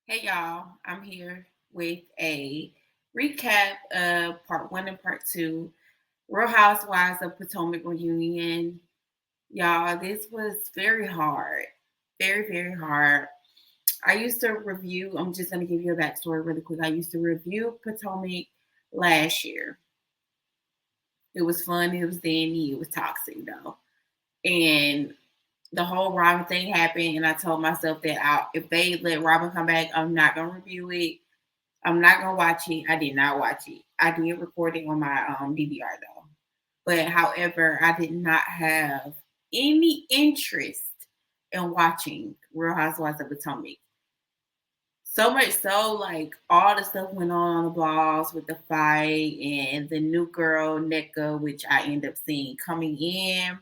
Hey y'all, I'm here with a recap of part one and part two, Real Housewives of Potomac reunion. Y'all, this was very hard. Very, very hard. I used to review, I'm just going to give you a backstory really quick. I used to review Potomac last year. It was fun, it was dandy, it was toxic though. And the whole Robin thing happened, and I told myself that if they let Robin come back, I'm not going to review it. I'm not gonna watch it. I did not watch it. I did record it on my DVR though. But however, I did not have any interest in watching Real Housewives of Potomac. So much so, like all the stuff went on the blogs with the fight and the new girl Nneka, which I end up seeing coming in.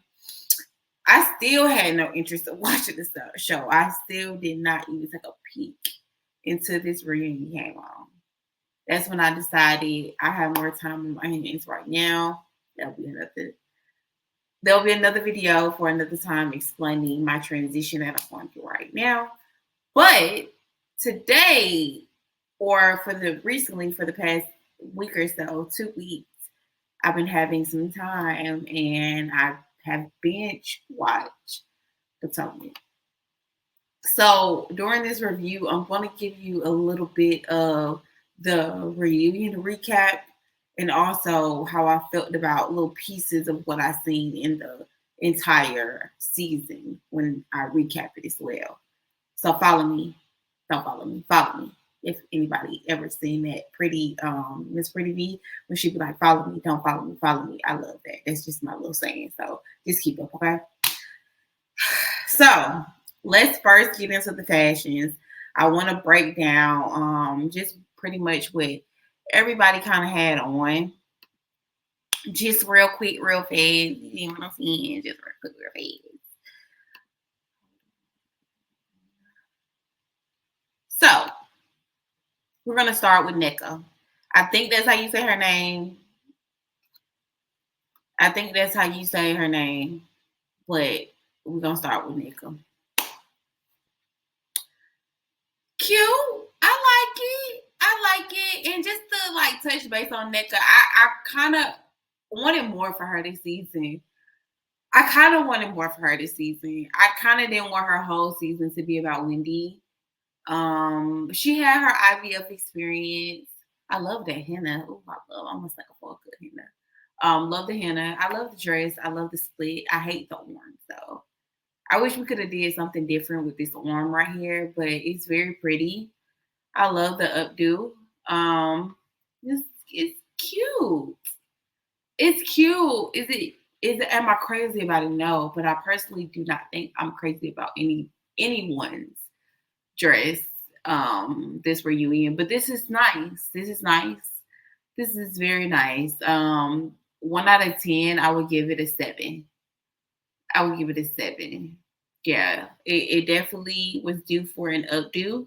I still had no interest in watching the show. I still did not even take a peek until this reunion came on. That's when I decided I have more time on my hands right now. There'll be another video for another time explaining my transition that I'm going through right now. But today, or for the past week or so, 2 weeks, I've been having some time and I have binge watched Potomac. So during this review, I'm going to give you a little bit of the reunion recap and also how I felt about little pieces of what I seen in the entire season when I recap it as well. So follow me. Don't follow me. Follow me. If anybody ever seen that pretty Miss Pretty V when she be like, follow me, don't follow me, follow me. I love that. That's just my little saying. So just keep up, okay? So let's first get into the fashions. I want to break down just pretty much what everybody kind of had on. Just real quick, real fast. You know what I'm saying? Just real quick, real fast. So we're gonna start with Nneka. I think that's how you say her name. I think that's how you say her name. But we're gonna start with Nneka. Cute. I like it. I like it. And just to like touch base on Nneka, I kind of wanted more for her this season. I kind of wanted more for her this season. I kind of didn't want her whole season to be about Wendy. She had her IVF experience. I love that henna. Oh, I almost like a full good henna. Love the henna. I love the dress. I love the split. I hate the orange though. I wish we could have did something different with this arm right here, but it's very pretty. I love the updo. It's cute. It's cute. Is it am I crazy about it? No, but I personally do not think I'm crazy about anyone's dress this reunion. But this is nice. This is nice. This is very nice. 1 out of 10, I would give it a 7. I would give it a 7. Yeah, it definitely was due for an updo.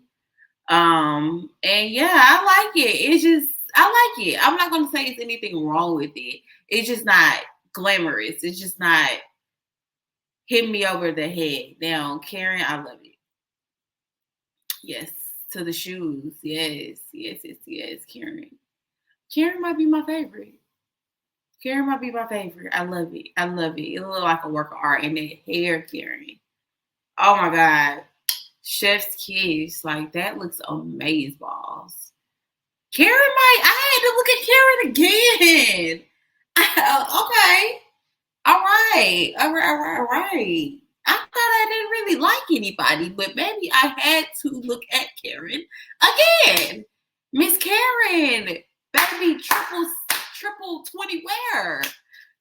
And yeah, I like it. It's just I like it. I'm not gonna say it's anything wrong with it. It's just not glamorous. It's just not hitting me over the head. Now, Karen, I love it. Yes, to the shoes. Yes, yes, yes, yes, Karen. Karen might be my favorite. Karen might be my favorite. I love it. I love it. It looks like a work of art. And that hair, Karen. Oh my God. Chef's kiss. Like that looks amazing, balls. Karen might. I had to look at Karen again. Okay. All right. All right. All right. All right. I thought I didn't really like anybody, but maybe I had to look at Karen again. Miss Karen, baby, triple 20 wear.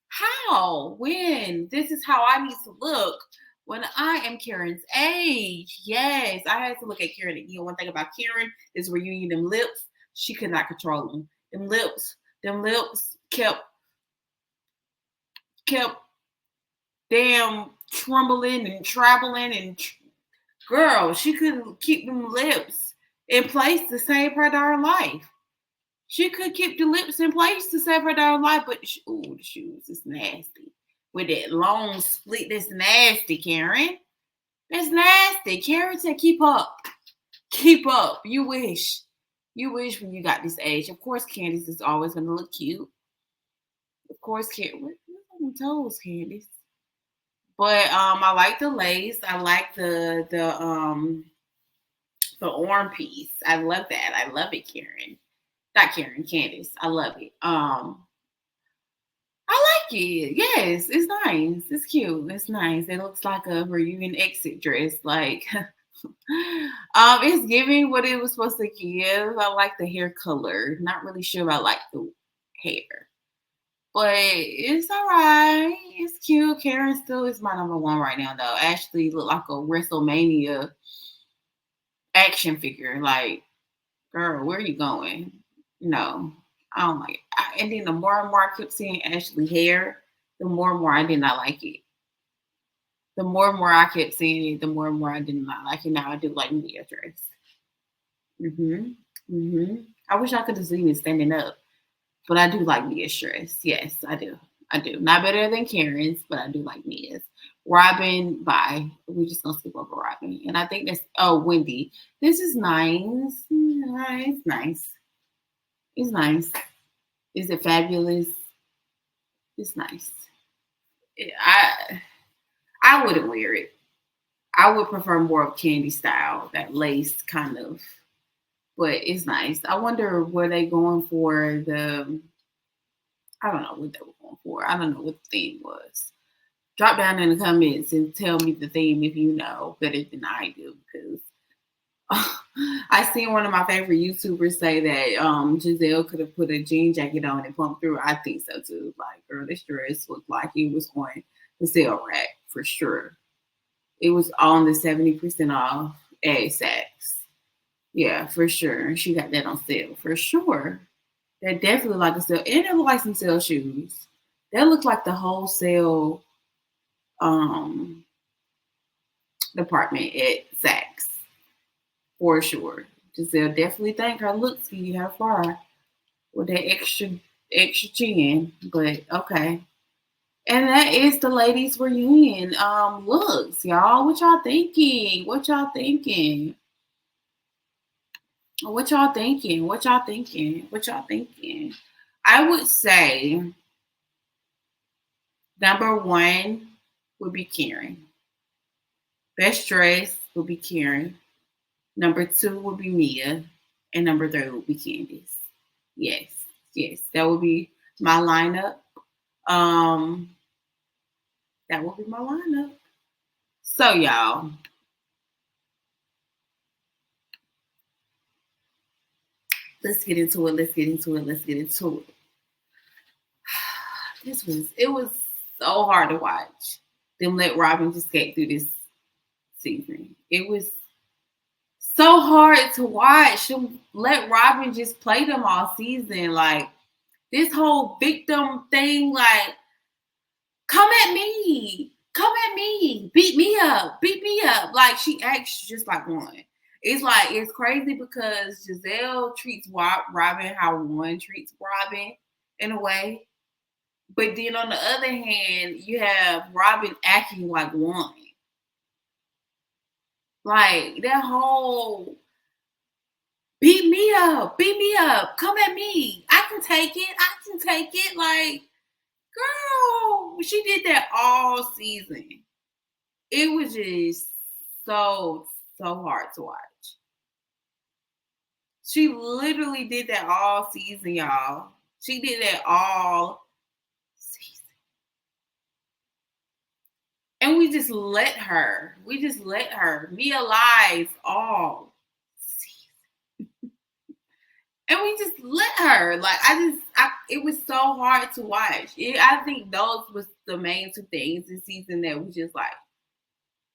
How? When? This is how I need to look when I am Karen's age. Yes, I had to look at Karen. You know, one thing about Karen is where you eat them lips, she could not control them. Them lips kept damn trembling and traveling and girl, she couldn't keep them lips in place to save her darn life. She could keep the lips in place to save her darn life, but the shoes is nasty. With that long split, that's nasty, Karen. That's nasty. Karen said, keep up. Keep up. You wish. You wish when you got this age. Of course, Candice is always gonna look cute. Of course, What's on toes, Candice? But I like the lace. I like the arm piece. I love that. I love it, Karen. Not Karen, Candice. I love it. I like it. Yes, it's nice. It's cute. It's nice. It looks like a reunion exit dress. Like it's giving what it was supposed to give. I like the hair color. Not really sure I like the hair. But it's all right. It's cute. Karen still is my number one right now, though. Ashley looked like a WrestleMania action figure. Like, girl, where are you going? No, I don't like it. And then the more and more I kept seeing Ashley hair, the more and more I did not like it. The more and more I kept seeing it, the more and more I did not like it. Now I do like Mia dress. I wish I could have seen it standing up, but I do like Mia's dress. Yes, I do. I do. Not better than Karen's, but I do like Mia's. Robin, bye. We're just gonna skip over Robin. And I think Wendy. This is nice. It's nice. It's nice. Is it fabulous? It's nice. I wouldn't wear it. I would prefer more of candy style, that lace kind of. But it's nice. I wonder were they going for the. I don't know what they were going for. I don't know what the theme was. Drop down in the comments and tell me the theme if you know better than I do, because I seen one of my favorite YouTubers say that Giselle could have put a jean jacket on and pumped through. I think so too. Like, girl, this dress looked like it was going to sell rack for sure. It was on the 70% off at Saks. Yeah, for sure. She got that on sale for sure. That definitely like a sale. And it looked like some sale shoes. That looked like the wholesale department at Saks. For sure. Giselle definitely think her looks give you her far with that extra chin. But okay. And that is the ladies reunion looks, y'all. What y'all thinking? What y'all thinking? What y'all thinking? What y'all thinking? What y'all thinking? I would say number one would be Karen. Best dress would be Karen. Number two would be Mia. And number three would be Candice. Yes. That would be my lineup. That would be my lineup. So, y'all. Let's get into it. It was so hard to watch. Them let Robin just get through this season. It was so hard to watch. Let Robin just play them all season. Like, this whole victim thing, like, come at me, beat me up. Like, she acts just like one. It's crazy because Giselle treats Robin how one treats Robin in a way. But then on the other hand, you have Robin acting like one. Like, that whole beat me up, come at me. I can take it. Like, girl, she did that all season. It was just so hard to watch. She literally did that all season, y'all. She did that all season. And we just let her. Mia lies all season. And we just let her. Like, it was so hard to watch. I think those was the main two things this season that was just like,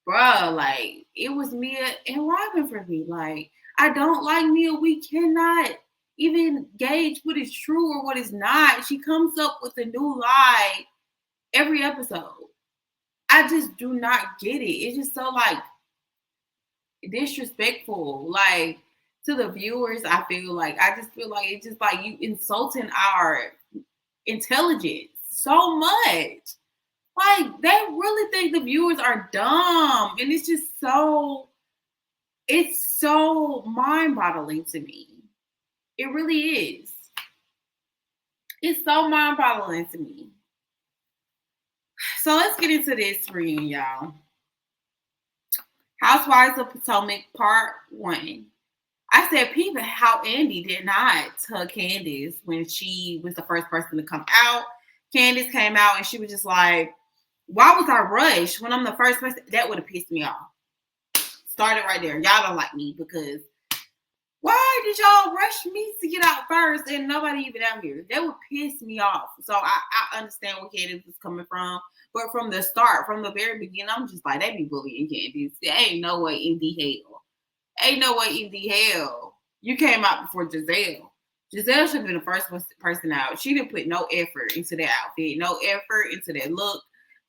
bruh, like, it was Mia and Robin for me. Like, I don't like Mia. We cannot even gauge what is true or what is not. She comes up with a new lie every episode. I just do not get it. It's just so, like, disrespectful. Like, to the viewers, I feel like it's just like you insulting our intelligence so much. Like, they really think the viewers are dumb. And it's just so It's so mind-boggling to me. It really is. It's so mind-boggling to me. So let's get into this reunion, y'all. Housewives of Potomac Part 1. I said, people, how Andy did not hug Candace when she was the first person to come out. Candace came out and she was just like, why was I rushed when I'm the first person? That would have pissed me off. Started right there. Y'all don't like me because why did y'all rush me to get out first and nobody even out here? That would piss me off. So I understand where Candace is coming from. But from the start, from the very beginning, I'm just like, they be bullying Candace. There ain't no way in the hell. Ain't no way in the hell. You came out before Giselle. Giselle should have been the first person out. She didn't put no effort into that outfit, no effort into that look.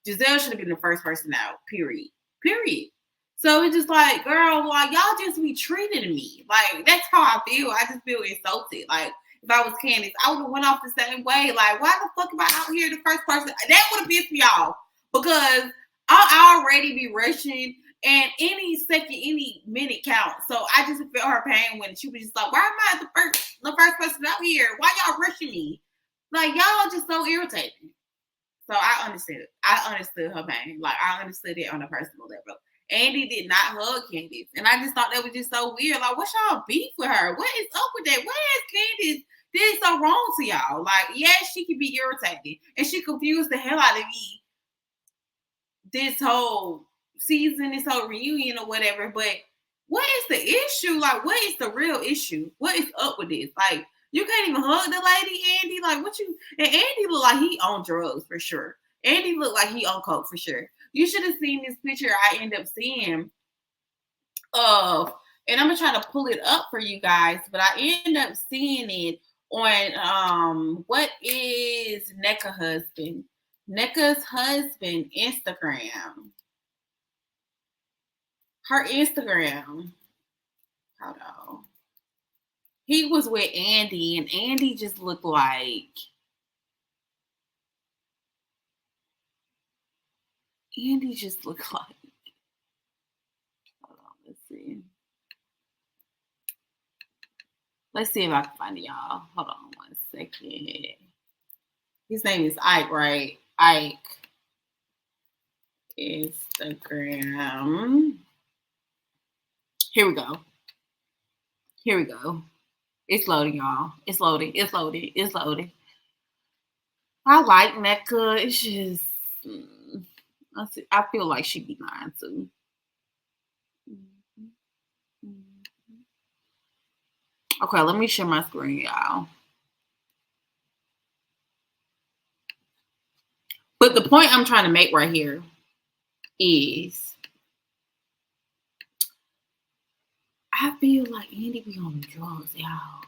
Giselle should have been the first person out, period. Period. So it's just like, girl, like, y'all just be treating me. Like, that's how I feel. I just feel insulted. Like, if I was Candace, I would have went off the same way. Like, why the fuck am I out here the first person? That would have pissed me off. Because I'll already be rushing. And any second, any minute counts. So I just felt her pain when she was just like, why am I the first person out here? Why y'all rushing me? Like, y'all just so irritating. So I understood it. I understood her pain. Like, I understood it on a personal level. Andy did not hug Candace. And I just thought that was just so weird. Like, what's y'all beef with her? What is up with that? What has Candace did so wrong to y'all? Like, yes, she can be irritating. And she confused the hell out of me this whole season, this whole reunion or whatever. But what is the issue? Like, what is the real issue? What is up with this? Like, you can't even hug the lady, Andy. Like, what you? And Andy looked like he on drugs for sure. Andy looked like he on coke for sure. You should have seen this picture I end up seeing of, and I'm gonna try to pull it up for you guys, but I end up seeing it on what is NECA husband? NECA's husband Instagram. Her Instagram. Hold on. He was with Andy, and Andy just looked like Andy just looked like. Hold on, let's see. Let's see if I can find it, y'all. Hold on 1 second. His name is Ike, right? Ike. Instagram. Here we go. Here we go. It's loading, y'all. It's loading. It's loading. It's loading. I like NECA. It's just, I feel like she'd be lying too. Okay, let me share my screen, y'all. But the point I'm trying to make right here is I feel like Andy be on drugs, y'all.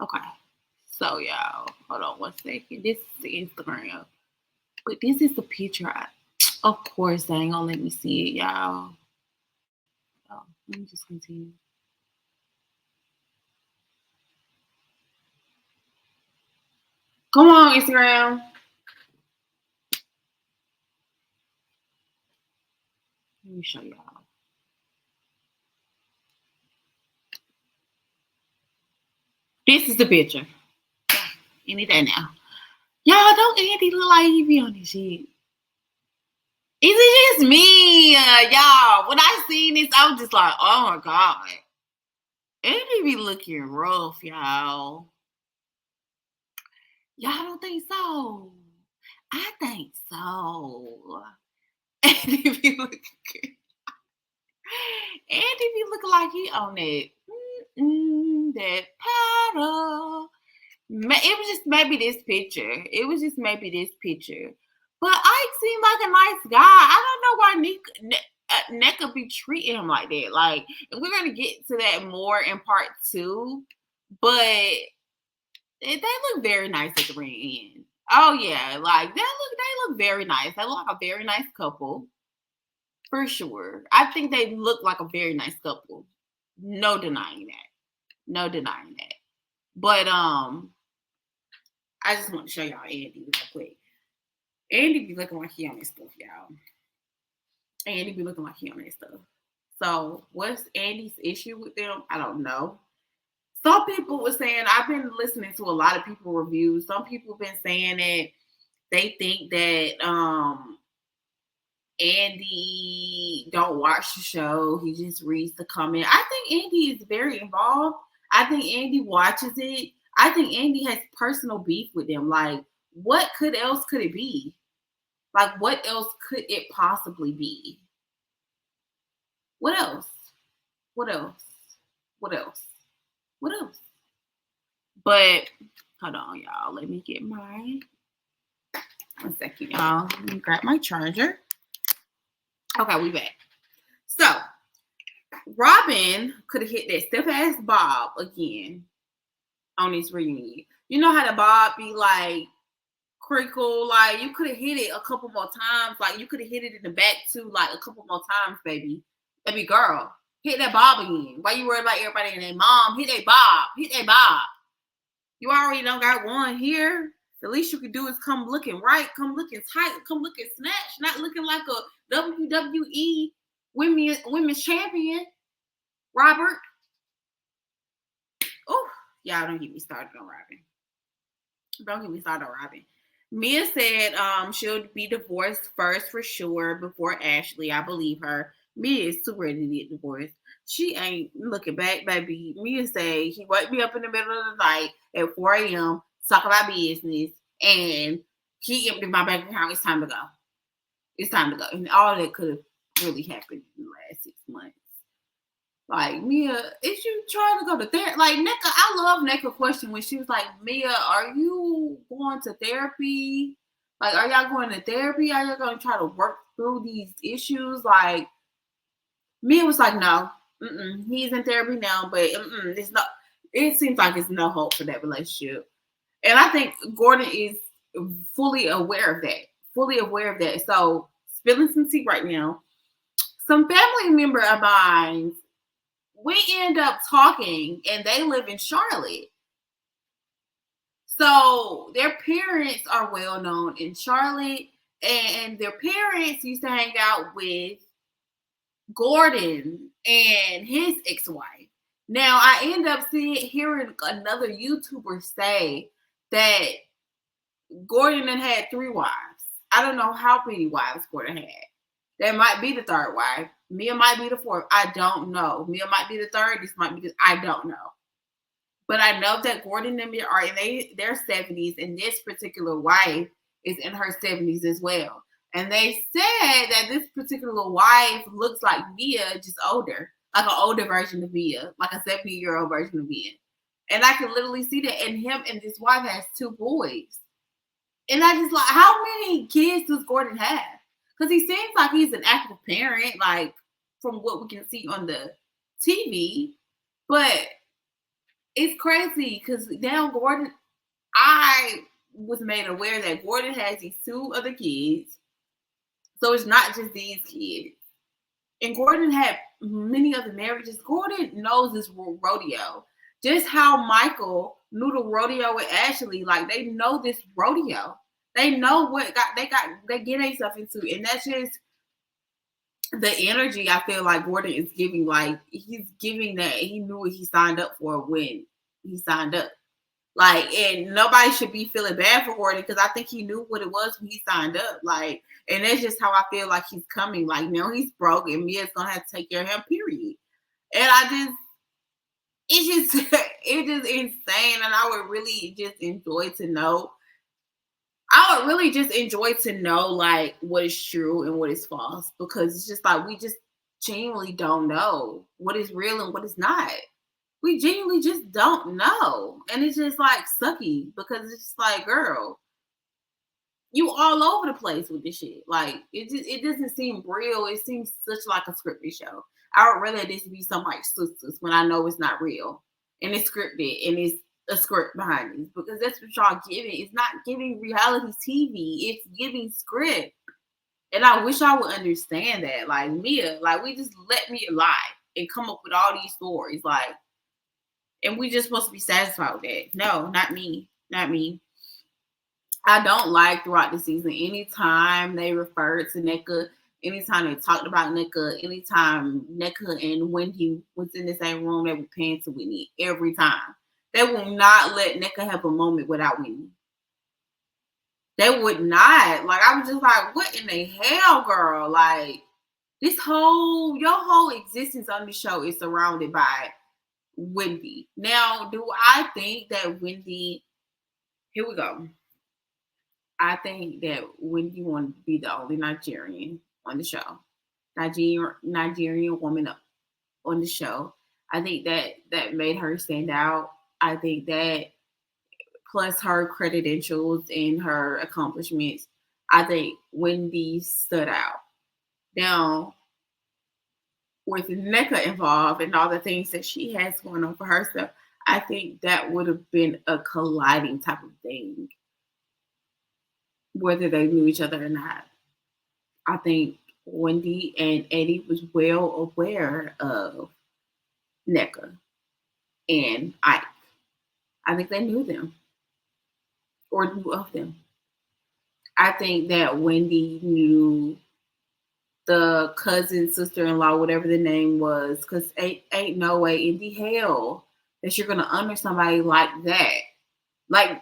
Okay. So, y'all, hold on 1 second. This is the Instagram. But this is the picture. Of course, they ain't gonna let me see it, y'all. Oh, let me just continue. Come on, Instagram. Let me show y'all. This is the picture. Any day now. Y'all, don't Andy look like he be on this shit? Is it just me? Y'all, when I seen this, I was just like, oh my God. Andy be looking rough, y'all. Y'all don't think so? I think so. Andy be looking like he on that paddle. It was just maybe this picture. It was just maybe this picture. But Ike seemed like a nice guy. I don't know why NECA be treating him like that. Like, and we're gonna get to that more in part 2. But they look very nice at the reunion. Oh yeah, like they look very nice. They look like a very nice couple. For sure. I think they look like a very nice couple. No denying that. No denying that. But I just want to show y'all Andy real quick. Andy be looking like he on his stuff, y'all. Andy be looking like he on that stuff. So what's Andy's issue with them? I don't know. Some people were saying, I've been listening to a lot of people reviews. Some people have been saying that they think that Andy don't watch the show. He just reads the comment. I think Andy is very involved. I think Andy watches it. I think Andy has personal beef with them. Like, what else could it be? Like, what else could it possibly be? What else? What else? What else? What else? But hold on, y'all. Let me get my 1 second, y'all. Let me grab my charger. Okay, we back. So Robin could have hit that stiff ass Bob again on this reunion. You know how the Bob be like crinkle, like you could have hit it a couple more times. Like you could have hit it in the back too, like a couple more times, baby. Baby girl, hit that Bob again. Why you worried about everybody and their mom? Hit that Bob. Hit that Bob. You already don't got one here. The least you could do is come looking right, come looking tight, come looking snatched, not looking like a WWE women's champion, Robert. Oh, y'all don't get me started on Robin. Don't get me started on Robin. Mia said she'll be divorced first for sure before Ashley. I believe her. Mia is too ready to get divorced. She ain't looking back, baby. Mia say he woke me up in the middle of the night at 4 a.m. talk about business, and he emptied my bank account. It's time to go. It's time to go. And all that could have really happened in the last 6 months. Like, Mia, is you trying to go to therapy? Like, Nneka, I love Nneka's question when she was like, Mia, are you going to therapy? Like, are y'all going to therapy? Are y'all going to try to work through these issues? Like, Mia was like, no. He's in therapy now, but it's not. It seems like it's no hope for that relationship. And I think Gordon is fully aware of that. Fully aware of that. So, spilling some tea right now. Some family member of mine, we end up talking, and they live in Charlotte. So their parents are well known in Charlotte, and their parents used to hang out with Gordon and his ex-wife. Now I end up hearing another YouTuber say that Gordon had 3 wives. I don't know how many wives Gordon had. That might be the 3rd wife. Mia might be the 4th. I don't know. Mia might be the 3rd. This might be I don't know. But I know that Gordon and Mia are in their 70s, and this particular wife is in her 70s as well. And they said that this particular wife looks like Mia, just older, like an older version of Mia, like a 70-year-old version of Mia. And I can literally see that. And him and this wife has 2 boys. And I just like, how many kids does Gordon have? Because he seems like he's an active parent, like from what we can see on the TV. But it's crazy because now Gordon, I was made aware that Gordon has these 2 other kids. So it's not just these kids. And Gordon had many other marriages. Gordon knows this rodeo. Just how Michael knew the rodeo with Ashley. Like, they know this rodeo. They know what they get themselves into. And that's just the energy I feel like Gordon is giving. Like, he's giving that he knew what he signed up for when he signed up. Like, and nobody should be feeling bad for Gordon because I think he knew what it was when he signed up. Like, and that's just how I feel like he's coming. Like, now he's broke and Mia's gonna have to take care of him, period. And it's just insane. And I would really just enjoy to know. I would really just enjoy to know like what is true and what is false, because it's just like we just genuinely don't know what is real and what is not. We genuinely just don't know. And it's just like sucky because it's just like, girl, you all over the place with this shit. Like, it doesn't seem real. It seems such like a scripted show. I would rather this be some like sisters when I know it's not real and it's scripted and it's a script behind this, because that's what y'all giving. It's not giving reality TV. It's giving script. And I wish I would understand that. Like, Mia, like, we just let Mia lie and come up with all these stories. Like, and we just supposed to be satisfied with that. No, not me. Not me. I don't like throughout the season, anytime they refer to Nneka Anytime they talked about Nneka, anytime Nneka and Wendy was in the same room, they were paying to Whitney every time. They will not let Nneka have a moment without Whitney. They would not. Like, I was just like, what in the hell, girl? Like, your whole existence on the show is surrounded by Wendy. Now, do I think that Wendy, here we go. I think that Wendy wanted to be the only Nigerian on the show. Nigerian woman on the show. I think that made her stand out. I think that plus her credentials and her accomplishments, I think Wendy stood out. Now, with Nneka involved and all the things that she has going on for herself, I think that would have been a colliding type of thing, whether they knew each other or not. I think Wendy and Eddie was well aware of Nneka and Ike. I think they knew them or knew of them. I think that Wendy knew the cousin, sister-in-law, whatever the name was, because ain't no way in the hell that you're gonna honor somebody like that. Like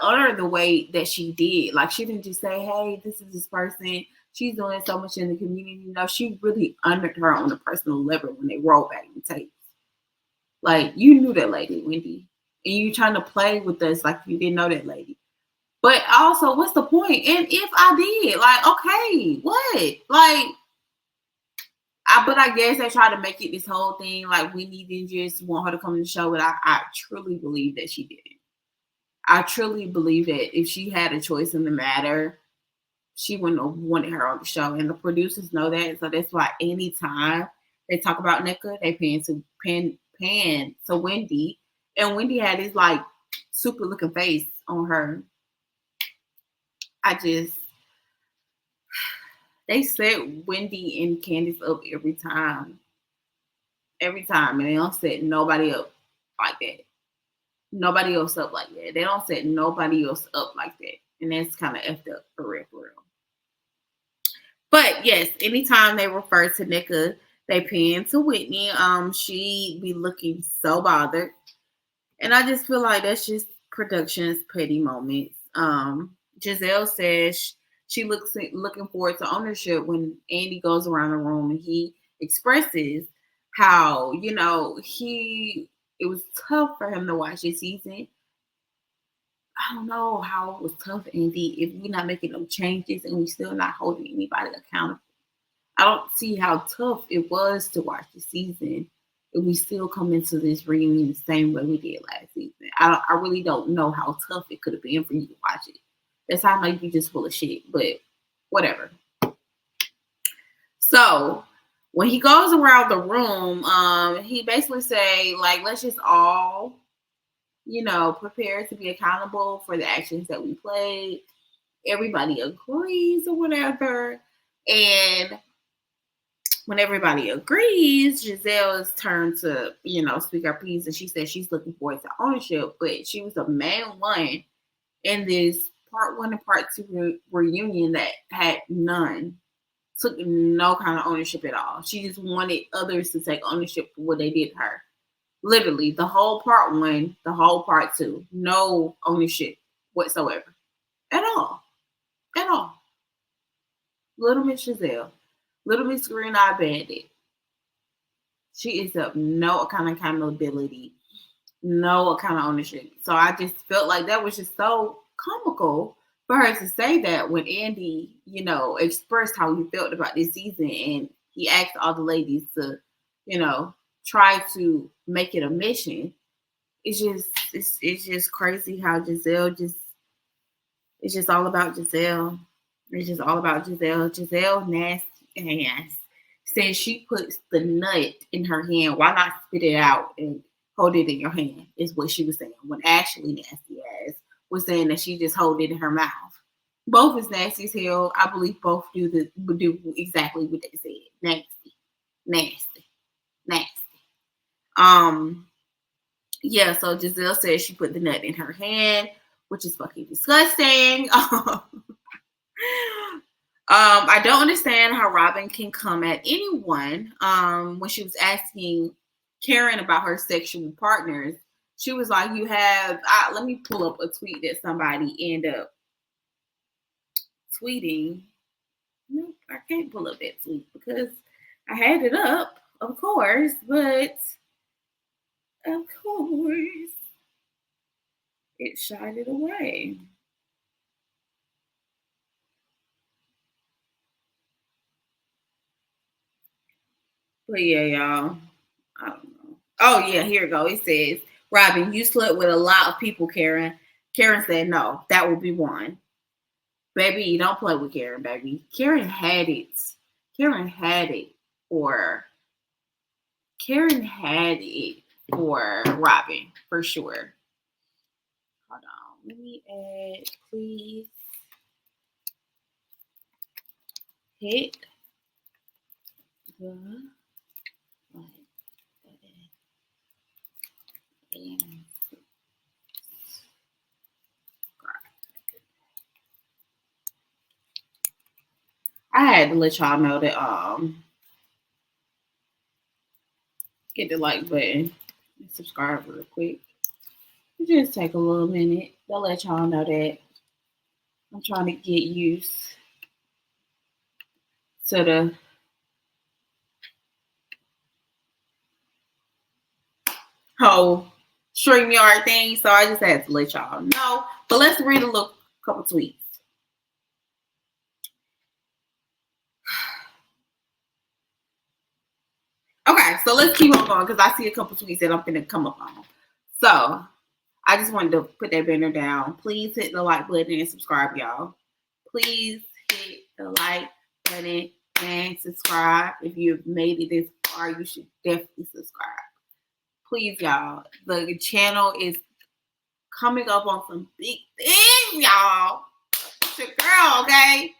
honor the way that she did. Like, she didn't just say, hey, this is this person. She's doing so much in the community. You know, she really honored her on a personal level when they rolled back the tapes. Like, you knew that lady, Wendy. And you trying to play with us like you didn't know that lady. But also, what's the point? And if I did, like, okay, what? Like, but I guess they try to make it this whole thing like Wendy didn't just want her to come to the show, but I truly believe that she didn't. I truly believe that if she had a choice in the matter, she wouldn't have wanted her on the show. And the producers know that. So that's why anytime they talk about Nneka, they pan to Wendy. And Wendy had this like super looking face on her. They set Wendy and Candace up every time. Every time. And they don't set nobody up like that. Nobody else up like that. They don't set nobody else up like that. And that's kind of effed up for real. But yes, anytime they refer to Nneka, they pan to Whitney. She be looking so bothered. And I just feel like that's just production's petty moments. Giselle says she looking forward to ownership when Andy goes around the room and he expresses how, you know, it was tough for him to watch this season. I don't know how it was tough, Andy, if we're not making no changes and we still not holding anybody accountable. I don't see how tough it was to watch the season if we still come into this reunion the same way we did last season. I really don't know how tough it could have been for you to watch it. That sounds like you just full of shit, but whatever. So when he goes around the room, he basically say, like, let's just all, you know, prepare to be accountable for the actions that we played. Everybody agrees or whatever. And when everybody agrees, Giselle's turn to, you know, speak her piece. And she said she's looking forward to ownership. But she was the main one in this part 1 and part 2 reunion that had none. Took no kind of ownership at all. She just wanted others to take ownership for what they did to her. Literally, the whole part 1, the whole part 2, no ownership whatsoever. At all. At all. Little Miss Giselle. Little Miss Green Eye Bandit. She is up no kind of accountability, no kind of ownership. So I just felt like that was just so comical for her to say that when Andy, you know, expressed how he felt about this season and he asked all the ladies to, you know, try to make it a mission. It's just crazy how Giselle it's just all about Giselle. It's just all about Giselle. Giselle nasty ass says she puts the nut in her hand. Why not spit it out and hold it in your hand? Is what she was saying. When Ashley nasty ass was saying that she just hold it in her mouth. Both is nasty as hell. I believe both do exactly what they said. Nasty. Yeah, so Giselle says she put the nut in her hand, which is fucking disgusting. I don't understand how Robin can come at anyone. When she was asking Karen about her sexual partners, she was like, "You have." Let me pull up a tweet that somebody ended up tweeting. Nope, I can't pull up that tweet because I had it up, of course, but of course it shied it away. But yeah, y'all. I don't know. Oh yeah, here we go. It says, Robin, you slept with a lot of people, Karen. Karen said, no, that would be one. Baby, you don't play with Karen, baby. Karen had it. Karen had it for Karen had it for Robin, for sure. Hold on. Let me add, please. Hit the like button and I had to let y'all know that hit the like button and subscribe real quick. It just take a little minute. They'll let y'all know that I'm trying to get used to the whole StreamYard thing. So I just had to let y'all know. But let's read a little couple tweets. Okay, so let's keep on going because I see a couple tweets that I'm going to come up on. So I just wanted to put that banner down. Please hit the like button and subscribe, y'all. Please hit the like button and subscribe. If you've made it this far, you should definitely subscribe. Please, y'all. The channel is coming up on some big things, y'all. It's your girl, okay?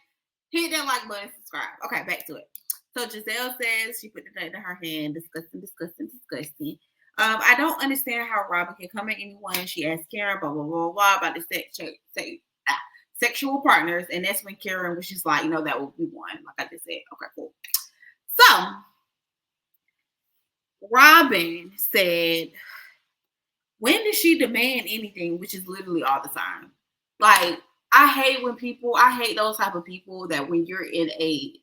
Hit that like button, subscribe. Okay, back to it. So Giselle says she put the note in her hand. Disgusting, disgusting, disgusting. I don't understand how Robin can come at anyone. She asked Karen, blah, blah, blah, blah, about the sexual partners. And that's when Karen was just like, that would be one. Like I just said. Okay, cool. So Robin said, when does she demand anything, which is literally all the time? Like, I hate those type of people that when you're in a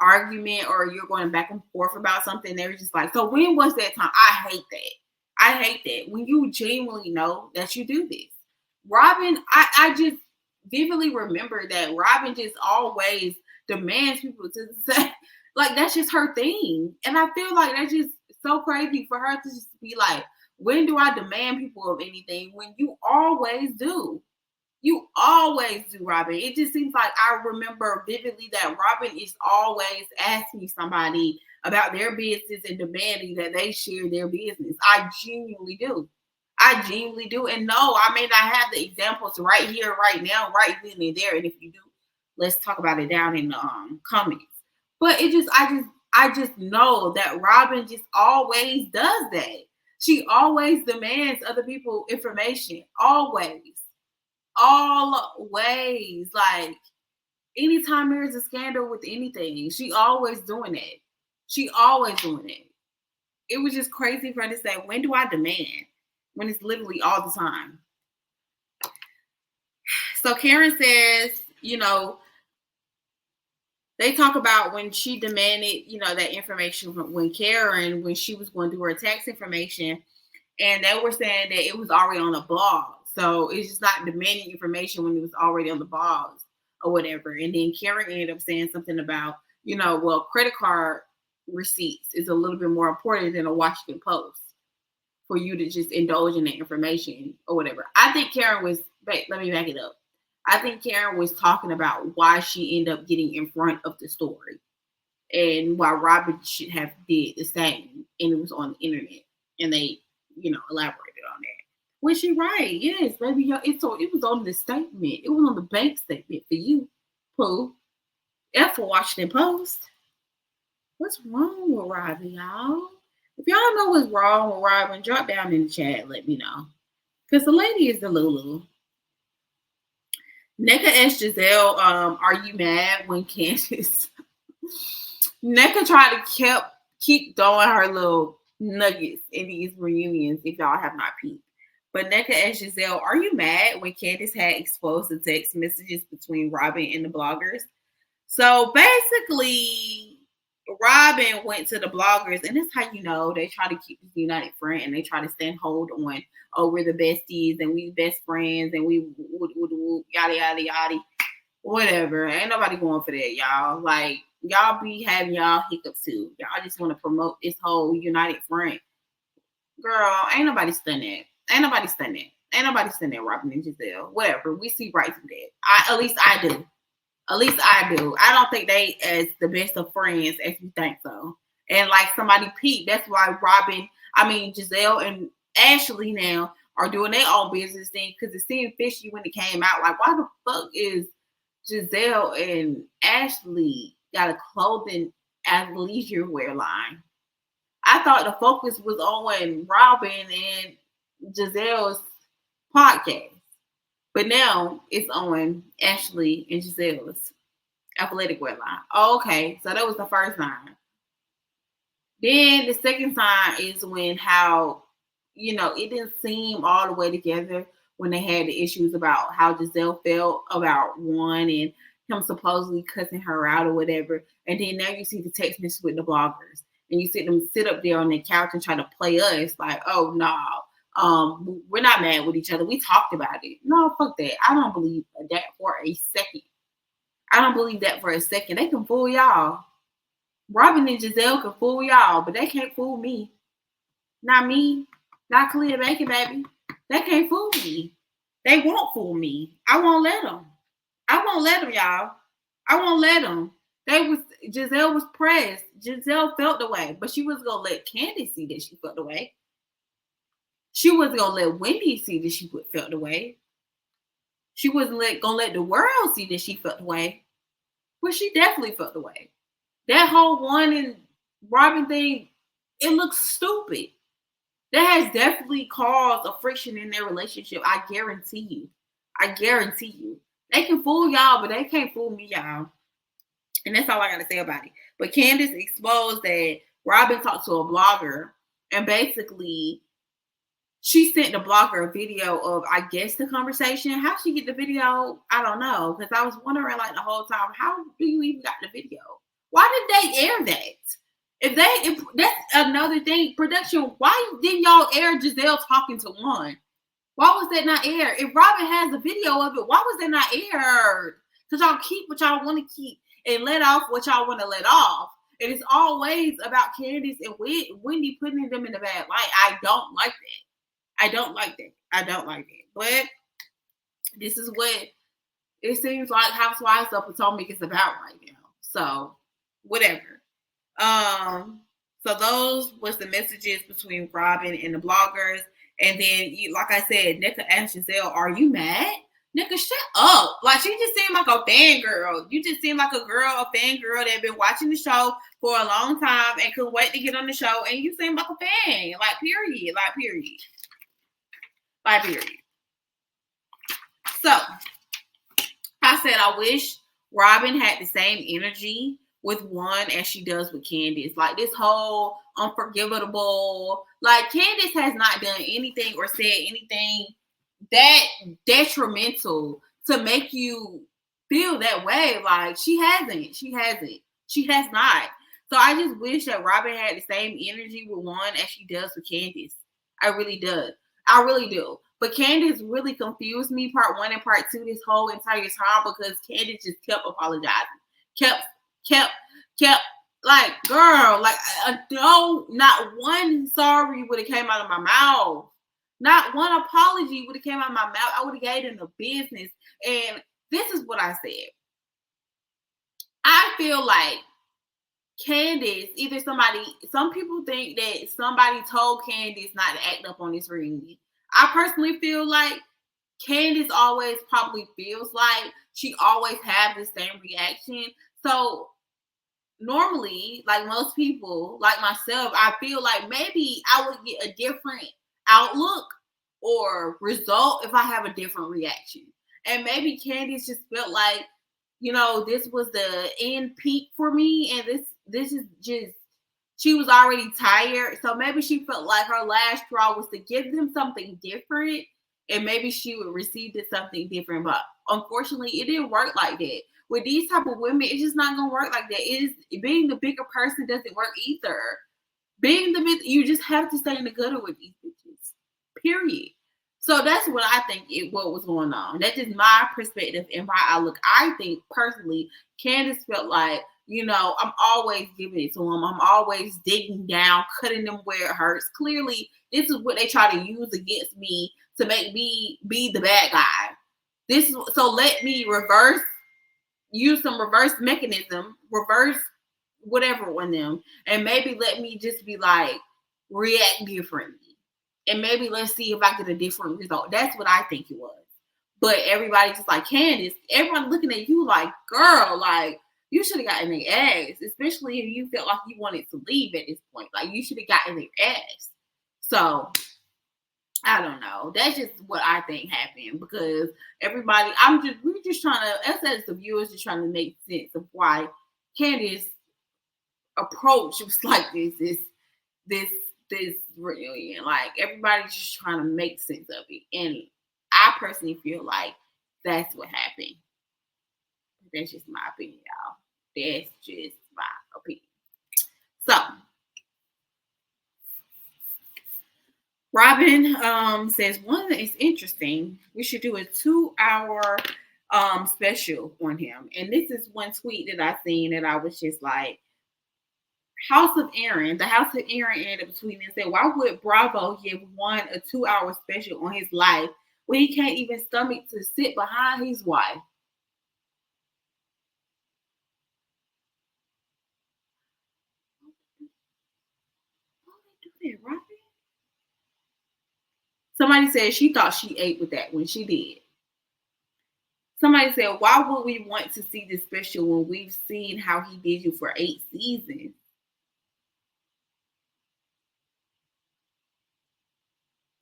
argument or you're going back and forth about something, they're just like, so when was that time? I hate that. I hate that. When you genuinely know that you do this. Robin, I just vividly remember that Robin just always demands people to say, like, that's just her thing. And I feel like that's just so crazy for her to just be like, when do I demand people of anything? When you always do. You always do, Robin. It just seems like I remember vividly that Robin is always asking somebody about their business and demanding that they share their business. I genuinely do. I genuinely do. And no, I may not have the examples right here, right now, right then and there. And if you do, let's talk about it down in the comments. But I just know that Robin just always does that. She always demands other people information. Always. Always. Like, anytime there's a scandal with anything, she always doing that. She always doing it. It was just crazy for her to say, when do I demand? When it's literally all the time. So Karen says, they talk about when she demanded, that information when she was going through her tax information, and they were saying that it was already on the blog. So it's just not demanding information when it was already on the blogs or whatever. And then Karen ended up saying something about, credit card receipts is a little bit more important than a Washington Post for you to just indulge in the information or whatever. I think Karen was, let me back it up. I think Karen was talking about why she ended up getting in front of the story and why Robin should have did the same. And it was on the internet and they, elaborated on that. Was she right? Yes, baby. It was on the statement. It was on the bank statement for you, Pooh. F for Washington Post. What's wrong with Robin, y'all? If y'all know what's wrong with Robin, drop down in the chat. Let me know. Because the lady is the Lulu. Nneka asked Giselle, are you mad when Candace Nneka tried to keep throwing her little nuggets in these reunions if y'all have not peeped. But Nneka asked Giselle, are you mad when Candace had exposed the text messages between Robin and the bloggers? So basically, Robin went to the bloggers, and that's how you know they try to keep this united front and they try to stand hold on, oh, we're the besties and we best friends and we yada yada yada. Whatever. Ain't nobody going for that, y'all. Like, y'all be having y'all hiccups too. Y'all just want to promote this whole united front. Girl, ain't nobody stunned that. Ain't nobody stunned that. Ain't nobody stunned that, Robin and Giselle. Whatever. We see right through that. At least I do. At least I do. I don't think they as the best of friends as you think so. And like somebody peeped, that's why Giselle and Ashley now are doing their own business thing because it seemed fishy when it came out. Like, why the fuck is Giselle and Ashley got a clothing athleisure wear line? I thought the focus was on Robin and Giselle's podcast. But now it's on Ashley and Giselle's athletic wear line. Okay, so that was the first sign. Then the second sign is when it didn't seem all the way together when they had the issues about how Giselle felt about one and him supposedly cussing her out or whatever. And then now you see the text message with the bloggers. And you see them sit up there on their couch and try to play us like, oh, no, we're not mad with each other. We talked about it. No, fuck that. I don't believe that for a second. I don't believe that for a second. They can fool y'all. Robin and Giselle can fool y'all, but they can't fool me. Not me. Not Clea Bacon, baby. They can't fool me. They won't fool me. I won't let them. I won't let them, y'all. I won't let them. Giselle was pressed. Giselle felt the way, but she was gonna let Candace see that she felt the way. She wasn't gonna let Wendy see that she felt the way. She wasn't gonna let the world see that she felt the way. But she definitely felt the way. That whole one and Robin thing, it looks stupid. That has definitely caused a friction in their relationship. I guarantee you. I guarantee you. They can fool y'all, but they can't fool me, y'all. And that's all I got to say about it. But Candace exposed that Robin talked to a blogger, and basically she sent the blogger a video of, I guess, the conversation. How she get the video? I don't know. Because I was wondering like the whole time, how do you even got the video? Why did they air that? If that's another thing, production, why didn't y'all air Giselle talking to one? Why was that not aired? If Robin has a video of it, why was that not aired? Because y'all keep what y'all want to keep and let off what y'all want to let off. And it's always about Candace and Wendy putting them in the bad light. I don't like that. I don't like that. But this is what it seems like Housewives of Potomac is about right now. So, whatever. So those was the messages between Robin and the bloggers. And then, like I said, Nneka asked Giselle, are you mad? Nneka, shut up. Like, she just seemed like a fangirl. You just seem like a fangirl that had been watching the show for a long time and couldn't wait to get on the show. And you seem like a fan. Like, period. So, I said, I wish Robin had the same energy with one as she does with Candace. Like, this whole unforgivable, like, Candace has not done anything or said anything that detrimental to make you feel that way. Like, she hasn't. She has not. So I just wish that Robin had the same energy with one as she does with Candace. I really do. But Candace really confused me, part one and part two, this whole entire time, because Candace just kept apologizing. Kept like, girl, like, no, not one sorry would have came out of my mouth. Not one apology would have came out of my mouth. I would have gave them the business. And this is what I said. I feel like Candace, some people think that somebody told Candace not to act up on this reunion. I personally feel like Candace always probably feels like she always have the same reaction. So normally, like most people, like myself, I feel like maybe I would get a different outlook or result if I have a different reaction. And maybe Candace just felt like, this was the end peak for me, and this is just, she was already tired. So maybe she felt like her last straw was to give them something different, and maybe she would receive something different. But unfortunately, it didn't work like that. With these type of women, it's just not gonna work like that. It is, being the bigger person doesn't work either. Being the big, you just have to stay in the gutter with these bitches. Period. So that's what I think what was going on. That's just my perspective and my outlook. I think personally, Candace felt like, I'm always giving it to them. I'm always digging down, cutting them where it hurts. Clearly, this is what they try to use against me to make me be the bad guy. So let me use some reverse mechanism, reverse whatever on them, and maybe let me just be like, react differently. And maybe let's see if I get a different result. That's what I think it was. But everybody just like, Candace, everyone looking at you like, girl, like, you should have gotten their ass, especially if you felt like you wanted to leave at this point. Like, you should have gotten their ass. So, I don't know. That's just what I think happened, because everybody, we're just trying to, us as the viewers, just trying to make sense of why Candace approach was like this reunion. Like, everybody's just trying to make sense of it, and I personally feel like that's what happened. That's just my opinion, y'all. That's just my opinion. So Robin says, one is interesting. We should do a 2-hour special on him. And this is one tweet that I seen that I was just like, the House of Aaron ended up tweeting and said, why would Bravo give one a 2-hour special on his life when he can't even stomach to sit behind his wife? Robin? Somebody said she thought she ate with that when she did. Somebody said, why would we want to see this special when we've seen how he did you for 8 seasons?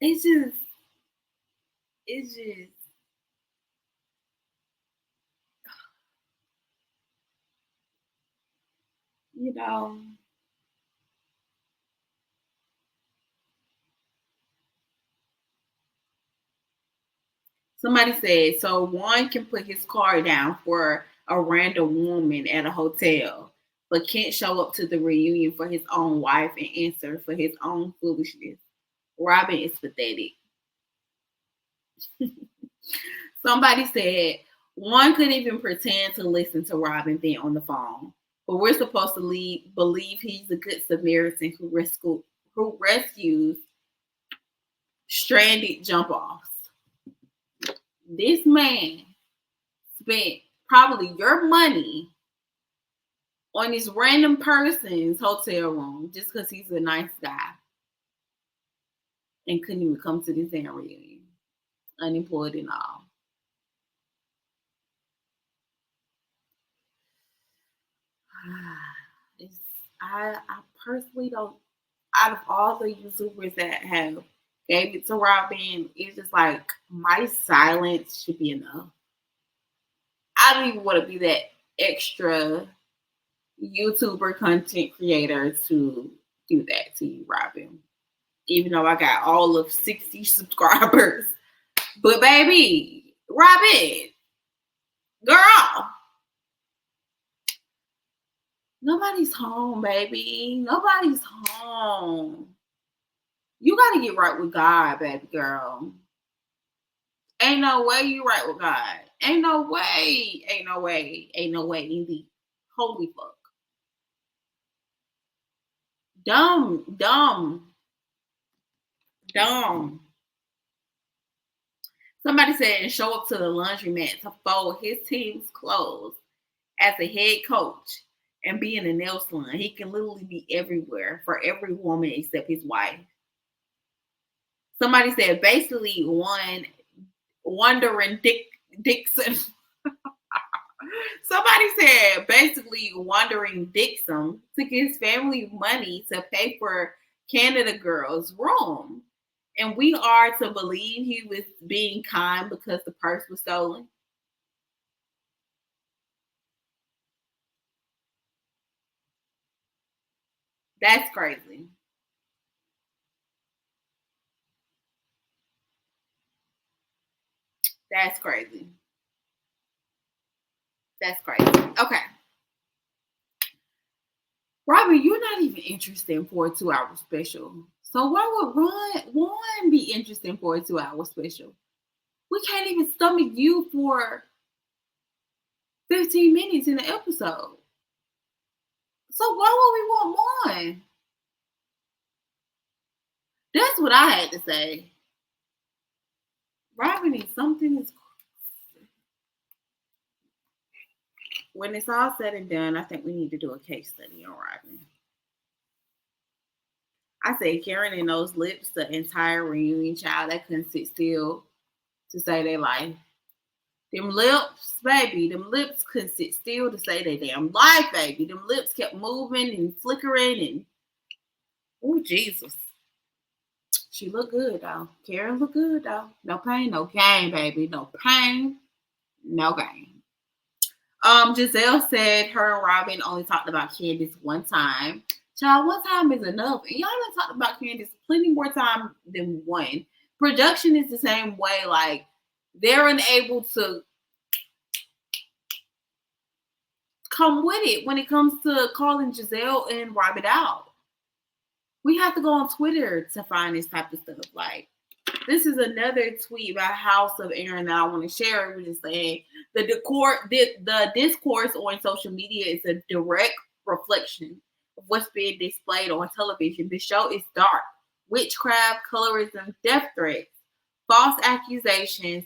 It's just, you know, somebody said, so one can put his car down for a random woman at a hotel, but can't show up to the reunion for his own wife and answer for his own foolishness. Robin is pathetic. Somebody said, one could even pretend to listen to Robin then on the phone, but we're supposed to believe he's a good Samaritan who rescues stranded jump offs. This man spent probably your money on this random person's hotel room just because he's a nice guy and couldn't even come to this damn reunion, unemployed and all. I personally don't, out of all the YouTubers that have gave it to Robin, it's just like, my silence should be enough. I don't even want to be that extra YouTuber content creator to do that to you, Robin. Even though I got all of 60 subscribers. But baby, Robin, girl, nobody's home, baby. Nobody's home. You got to get right with God, baby girl. Ain't no way you right with God. Ain't no way. Ain't no way. Ain't no way. Indeed. Holy fuck. Dumb. Somebody said, show up to the laundromat to fold his team's clothes as a head coach and be in a nail salon. He can literally be everywhere for every woman except his wife. Somebody said, basically, wondering Dixon. Somebody said, basically, wandering Dixon took his family money to pay for Canada Girl's room And we are to believe he was being kind because the purse was stolen. That's crazy. That's crazy. That's crazy. Okay. Robin, you're not even interested for a 2 hour special. So why would Juan be interested for a 2 hour special? We can't even stomach you for 15 minutes in the episode. So why would we want one? That's what I had to say. Robin is something is when it's all said and done, I think we need to do a case study on Robin. I say Karen and those lips, the entire reunion child that couldn't sit still to say their life. Them lips, baby, them lips couldn't sit still to say their damn life, baby. Them lips kept moving and flickering and oh Jesus. She looked good though. Karen looked good though. No pain, no gain, baby. No pain, no gain. Giselle said her and Robin only talked about Candace one time. Child, one time is enough. And y'all done talked about Candace plenty more time than one. Production is the same way. Like, they're unable to come with it when it comes to calling Giselle and Robin out. We have to go on Twitter to find this type of stuff. Like, this is another tweet about House of Aaron that I want to share. We're just saying the discourse on social media is a direct reflection of what's being displayed on television. The show is dark. Witchcraft, colorism, death threats, false accusations,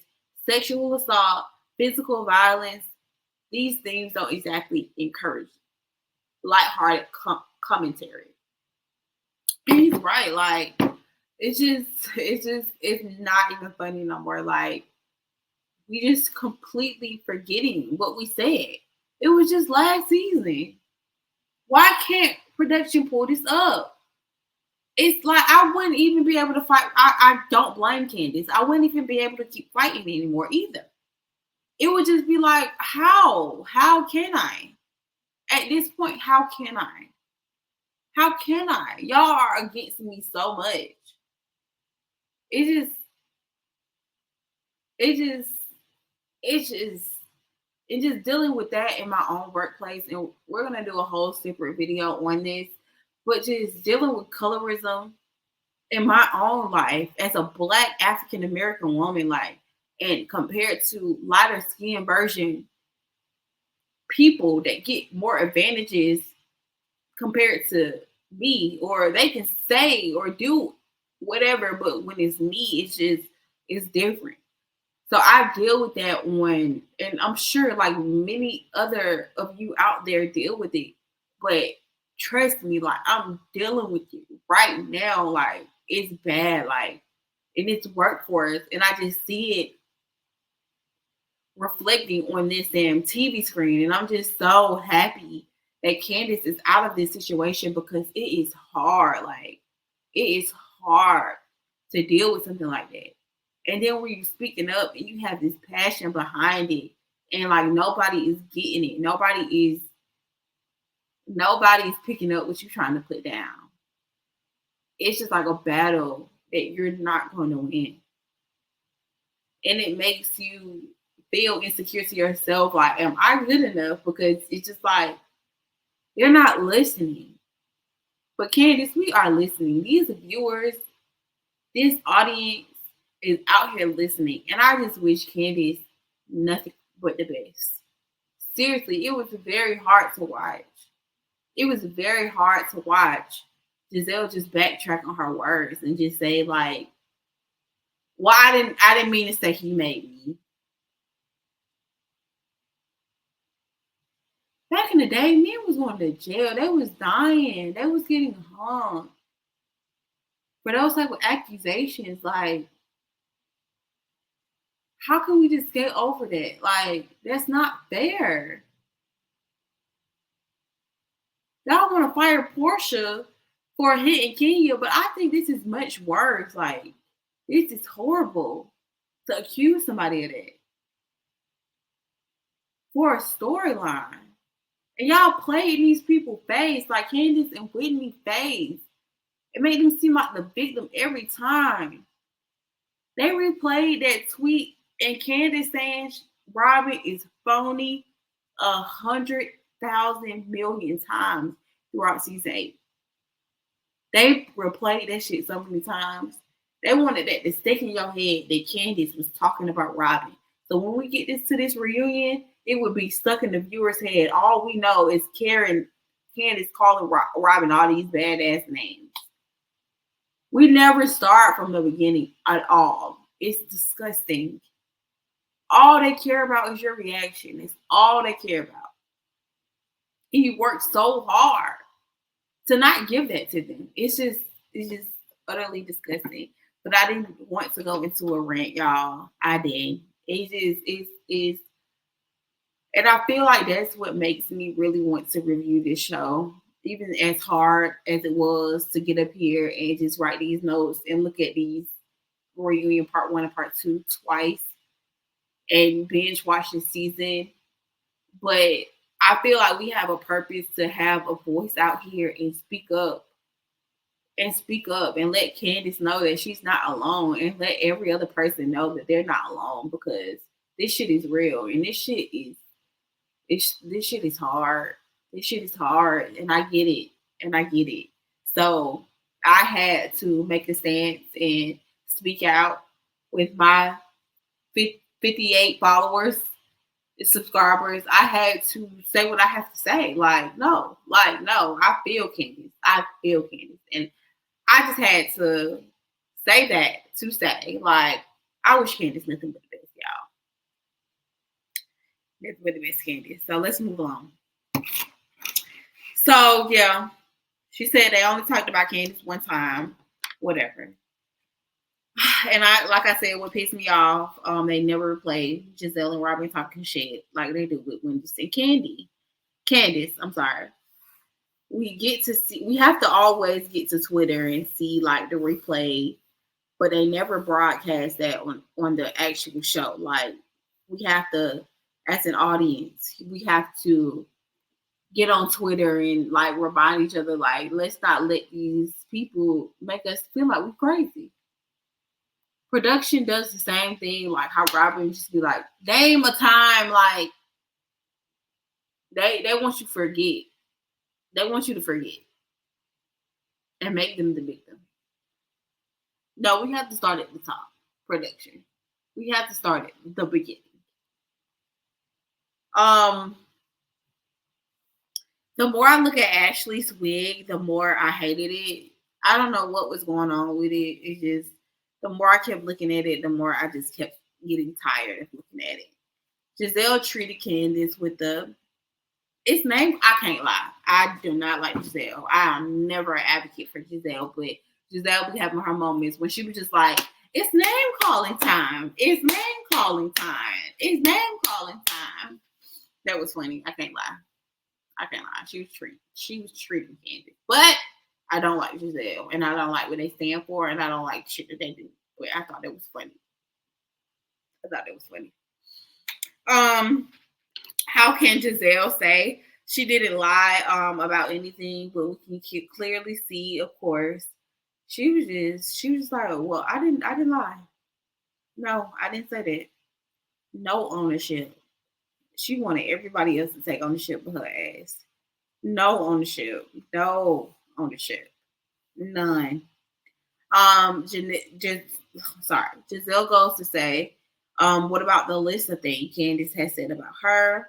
sexual assault, physical violence. These things don't exactly encourage lighthearted commentary. And he's right. Like, it's not even funny no more. Like, we just completely forgetting what we said. It was just last season. Why can't production pull this up? It's like I wouldn't even be able to fight. I don't blame Candace. I wouldn't even be able to keep fighting anymore either. It would just be like, how? How can I? At this point, how can I? How can I? Y'all are against me so much. It just, it just, it's just, and just dealing with that in my own workplace. And we're gonna do a whole separate video on this, but just dealing with colorism in my own life as a Black African American woman, like, and compared to lighter skin version people that get more advantages compared to me, or they can say or do whatever, but when it's me, it's different. So I deal with that one, and I'm sure like many other of you out there deal with it. But trust me, like I'm dealing with you right now. Like it's bad, like, and it's work for us, and I just see it reflecting on this damn TV screen, and I'm just so happy that Candace is out of this situation because it is hard. Like it is hard to deal with something like that. And then when you're speaking up and you have this passion behind it, and like nobody is getting it, nobody's picking up what you're trying to put down. It's just like a battle that you're not going to win, and it makes you feel insecure to yourself. Like, am I good enough? Because it's just like you're not listening. But Candace, we are listening. These viewers, this audience is out here listening. And I just wish Candace nothing but the best. Seriously, it was very hard to watch. It was very hard to watch Giselle just backtrack on her words and just say, like, well, I didn't mean to say he made me. Back in the day, men was going to jail. They was dying. They was getting hung. But those type of accusations, like, how can we just get over that? Like, that's not fair. Y'all want to fire Portia for hitting Kenya, but I think this is much worse. Like, This is horrible to accuse somebody of that for a storyline. And y'all play in these people's face, like Candace and Whitney's face. It made them seem like the victim every time. They replayed that tweet and Candace saying Robin is phony 100,000 million times throughout season 8. They replayed that shit so many times. They wanted that to stick in your head that Candace was talking about Robin. So when we get this reunion, it would be stuck in the viewer's head. All we know is Candace calling Robin all these badass names. We never start from the beginning at all. It's disgusting. All they care about is your reaction. It's all they care about. He worked so hard to not give that to them. It's just utterly disgusting. But I didn't want to go into a rant, y'all. I didn't. It's and I feel like that's what makes me really want to review this show. Even as hard as it was to get up here and just write these notes and look at these reunion part 1 and part 2 twice and binge watch the season. But I feel like we have a purpose to have a voice out here and speak up and let Candace know that she's not alone and let every other person know that they're not alone, because this shit is real and this shit is hard. This shit is hard, and I get it. So I had to make a stance and speak out with my 58 followers, subscribers. I had to say what I have to say. No, I feel Candace. And I just had to say that to say, I wish Candace nothing but the best, y'all. Nothing but the best, Candace. So let's move on. So, yeah, she said they only talked about Candace one time, whatever. And like I said, what pissed me off, they never played Giselle and Robin talking shit like they do with Wendy's and Candace, I'm sorry. We have to always get to Twitter and see like the replay, but they never broadcast that on the actual show. Like, we have to, as an audience, we have to get on Twitter and like remind each other, like, let's not let these people make us feel like we're crazy. Production does the same thing, like how Robin just be like, name a time, like they want you to forget. They want you to forget and make them the victim. No, we have to start at the top. Production. We have to start at the beginning. The more I look at Ashley's wig, the more I hated it. I don't know what was going on with it. It's just, the more I kept looking at it, the more I just kept getting tired of looking at it. Giselle treated Candace with its name, I can't lie. I do not like Giselle. I am never an advocate for Giselle, but Giselle be having her moments when she was just like, it's name calling time. It's name calling time. It's name calling time. That was funny. I can't lie. She was treating Candace. But I don't like Giselle, and I don't like what they stand for, and I don't like shit that they do. But I thought that was funny. How can Giselle say she didn't lie about anything? But we can clearly see, of course, she was like, well, I didn't lie. No, I didn't say that. No ownership. She wanted everybody else to take ownership of her ass. No ownership. No ownership. None. Giselle goes to say, what about the list of things Candace has said about her?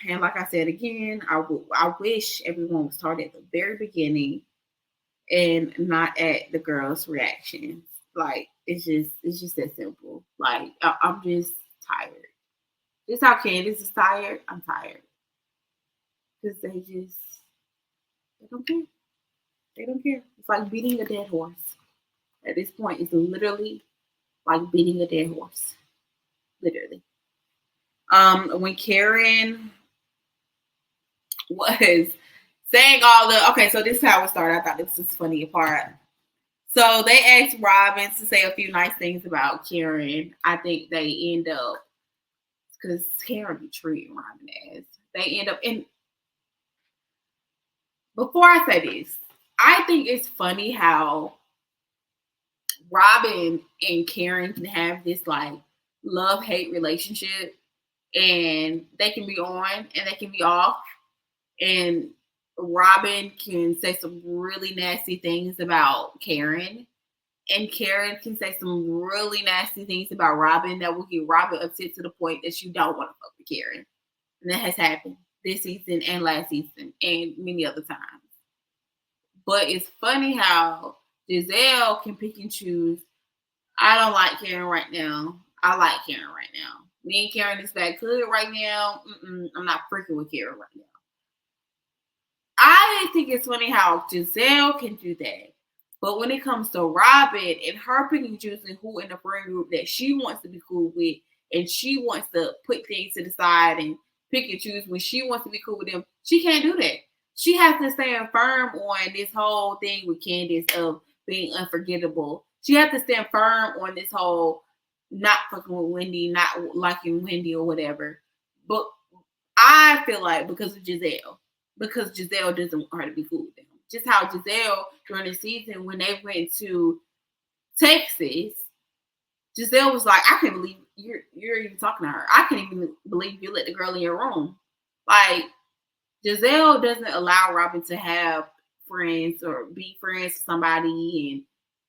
And like I said again, I wish everyone would start at the very beginning and not at the girls' reactions. Like, it's just that simple. Like, I'm just tired. Just how Candace is tired, I'm tired. Because they don't care. They don't care. It's like beating a dead horse. At this point, it's literally like beating a dead horse. Literally. When Karen was saying all the, okay, so this is how it started. I thought this was funny part. So they asked Robin to say a few nice things about Karen. I think they end up, because Karen be treating Robin as, they end up, and before I say this, I think it's funny how Robin and Karen can have this like love-hate relationship, and they can be on and they can be off, and Robin can say some really nasty things about Karen, and Karen can say some really nasty things about Robin that will get Robin upset to the point that you don't want to fuck with Karen. And that has happened this season and last season and many other times. But it's funny how Giselle can pick and choose. I don't like Karen right now. I like Karen right now. Me and Karen is back good right now. I'm not freaking with Karen right now. I think it's funny how Giselle can do that. But when it comes to Robin and her picking and choosing who in the friend group that she wants to be cool with, and she wants to put things to the side and pick and choose when she wants to be cool with them, she can't do that. She has to stand firm on this whole thing with Candace of being unforgettable. She has to stand firm on this whole not fucking with Wendy, not liking Wendy or whatever. But I feel like because of Giselle, because Giselle doesn't want her to be cool with them. Just how Giselle during the season when they went to Texas, Giselle was like, I can't believe you're even talking to her. I can't even believe you let the girl in your room. Like Giselle doesn't allow Robin to have friends or be friends with somebody, and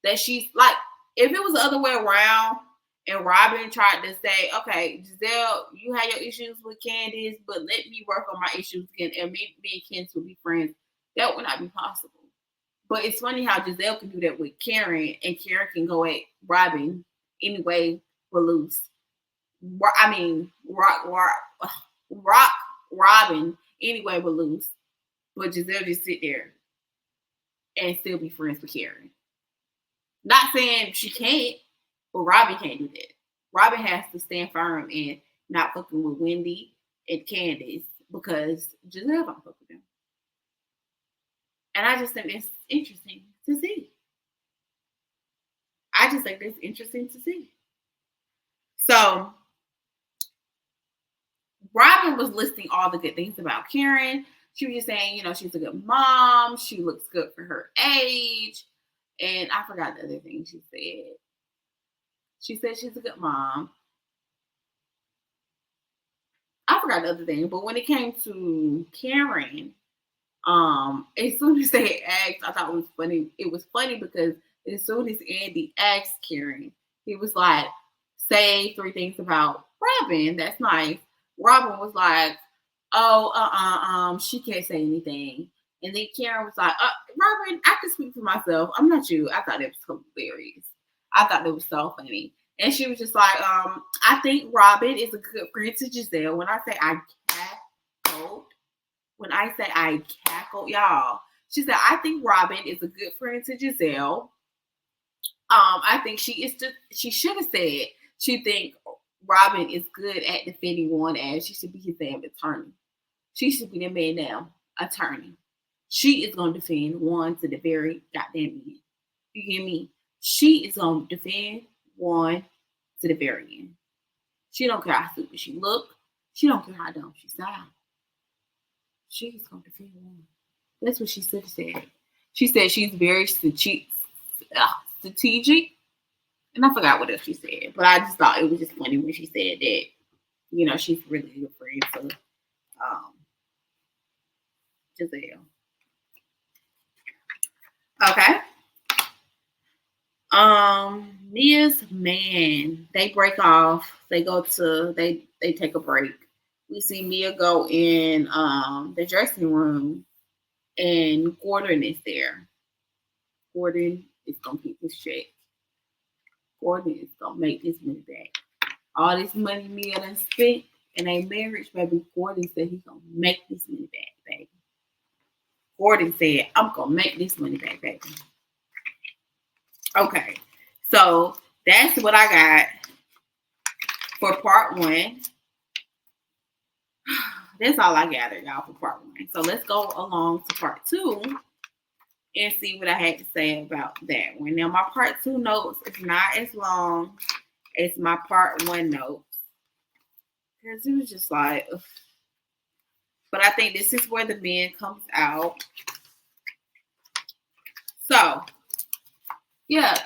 that she's like, if it was the other way around and Robin tried to say, okay, Giselle, you had your issues with Candace, but let me work on my issues again, and me and Candace will be friends, that would not be possible. But it's funny how Giselle can do that with Karen, and Karen can go at Robin anyway but loose. I mean, rock Robin anyway but loose. But Giselle just sit there and still be friends with Karen. Not saying she can't, but Robin can't do that. Robin has to stand firm and not fucking with Wendy and Candace because Giselle don't fuck with them. And I just think it's interesting to see. I just think it's interesting to see. So Robin was listing all the good things about Karen. She was just saying, you know, she's a good mom. She looks good for her age. And I forgot the other thing she said. She said she's a good mom. I forgot the other thing. But when it came to Karen, as soon as they asked, I thought it was funny. It was funny because as soon as Andy asked Karen, he was like, say 3 things about Robin. That's nice. Robin was like, oh, she can't say anything. And then Karen was like, Robin, I can speak for myself. I'm not you. I thought it was hilarious. I thought it was so funny. And she was just like, I think Robin is a good friend to Giselle. When I say I cackled, y'all, she said, I think Robin is a good friend to Giselle. I think she should have said she think Robin is good at defending one as she should be his damn attorney. She should be the man now attorney. She is going to defend one to the very goddamn end. You hear me? She is going to defend one to the very end. She don't care how stupid she look. She don't care how dumb she sound. She's going to defend one. That's what she should have said. She said she's very strategic. And I forgot what else she said. But I just thought it was just funny when she said that, you know, she's really a good friend to Giselle. Okay. Mia's man, they break off. They take a break. We see Mia go in the dressing room, and Gordon is there. Gordon is gonna keep his check. Gordon is gonna make this money back. All this money Mia done spent in a marriage, baby. Gordon said he's gonna make this money back, baby. Gordon said, I'm gonna make this money back, baby. Okay, so that's what I got for part 1. That's all I gathered, y'all, for part 1. So let's go along to part 2. and see what I had to say about that one. Now, my part two notes is not as long as my part one notes because it was just like, ugh. But I think this is where the man comes out. So, yeah,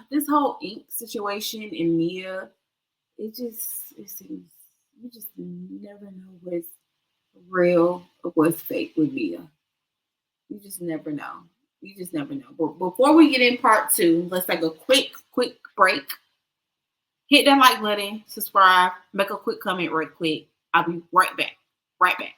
this whole ink situation in Mia, it seems you just never know what's real or what's fake with Mia. You just never know. You just never know. But before we get in part two, let's take a quick break. Hit that like button, subscribe, make a quick comment right quick. I'll be right back. Right back.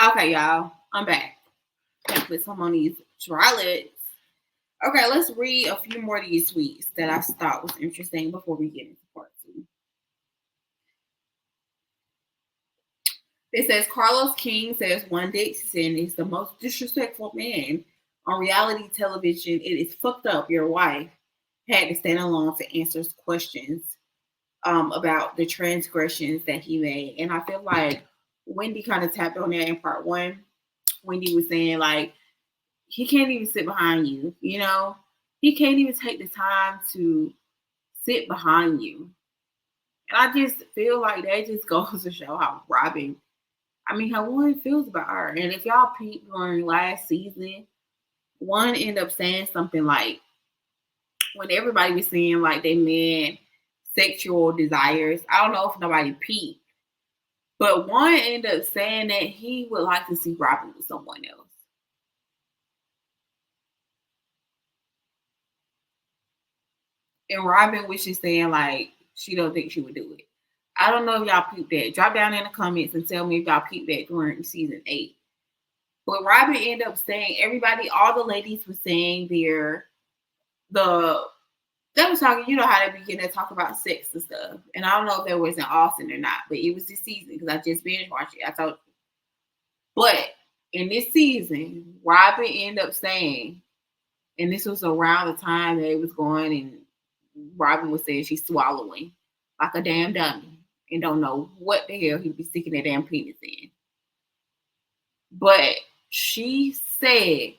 Okay, y'all. I'm back. Gotta put some on these dry lips. Okay, let's read a few more of these tweets that I thought was interesting before we get into part two. It says Carlos King says one Dixon is the most disrespectful man on reality television. It is fucked up. Your wife had to stand alone to answer questions about the transgressions that he made. And I feel like Wendy kind of tapped on that in part one. Wendy was saying, like, he can't even sit behind you, you know? He can't even take the time to sit behind you. And I just feel like that just goes to show how Robin, I mean, how one feels about her. And if y'all peeped during last season, one ended up saying something like, when everybody was saying like they men sexual desires, I don't know if nobody peeped, but one ended up saying that he would like to see Robin with someone else. And Robin was just saying like she don't think she would do it. I don't know if y'all peeped that. Drop down in the comments and tell me if y'all peeped that during season 8. But Robin ended up saying everybody, all the ladies were saying the they was talking, you know how they begin to talk about sex and stuff. And I don't know if that was in Austin or not, but it was this season because I just binge watched it. I told you. But in this season, Robin ended up saying, and this was around the time that it was going, and Robin was saying she's swallowing like a damn dummy and don't know what the hell he'd be sticking that damn penis in. But she said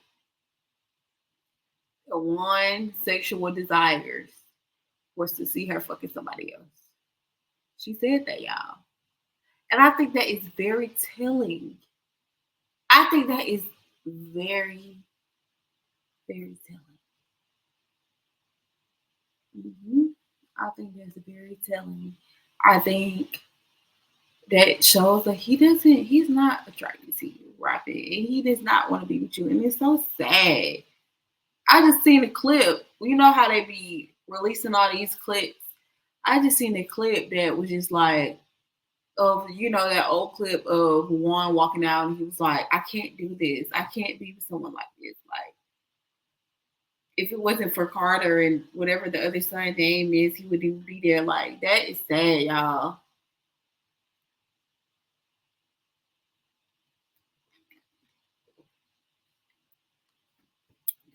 the one sexual desires was to see her fucking somebody else. She said that, y'all. And I think that is very telling. I think that is very, very telling. Mm-hmm. I think that's very telling. I think that shows that he's not attracted to you, Rapid, and he does not want to be with you. And it's so sad. I just seen a clip. You know how they be releasing all these clips? I just seen a clip that was just like, of that old clip of Juan walking out and he was like, I can't do this. I can't be with someone like this. Like, if it wasn't for Carter and whatever the other son's name is, he would even be there. Like, that is sad, y'all.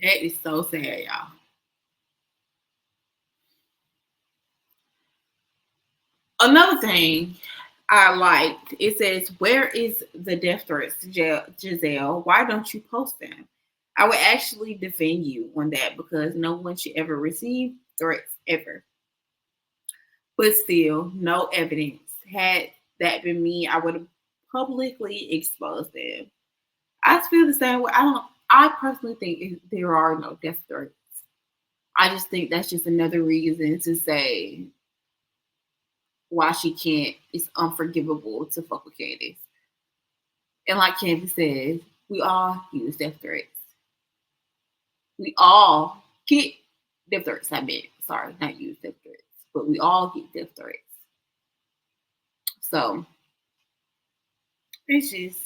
That is so sad, y'all. Another thing I liked, it says, where is the death threats, Giselle? Why don't you post them? I would actually defend you on that because no one should ever receive threats ever. But still, no evidence. Had that been me, I would have publicly exposed them. I feel the same way. I personally think there are no death threats. I just think that's just another reason to say why she can't. It's unforgivable to fuck with Candace. And like Candace says, we all use death threats. We all get death threats. I meant, sorry, not use death threats, but we all get death threats. So it's just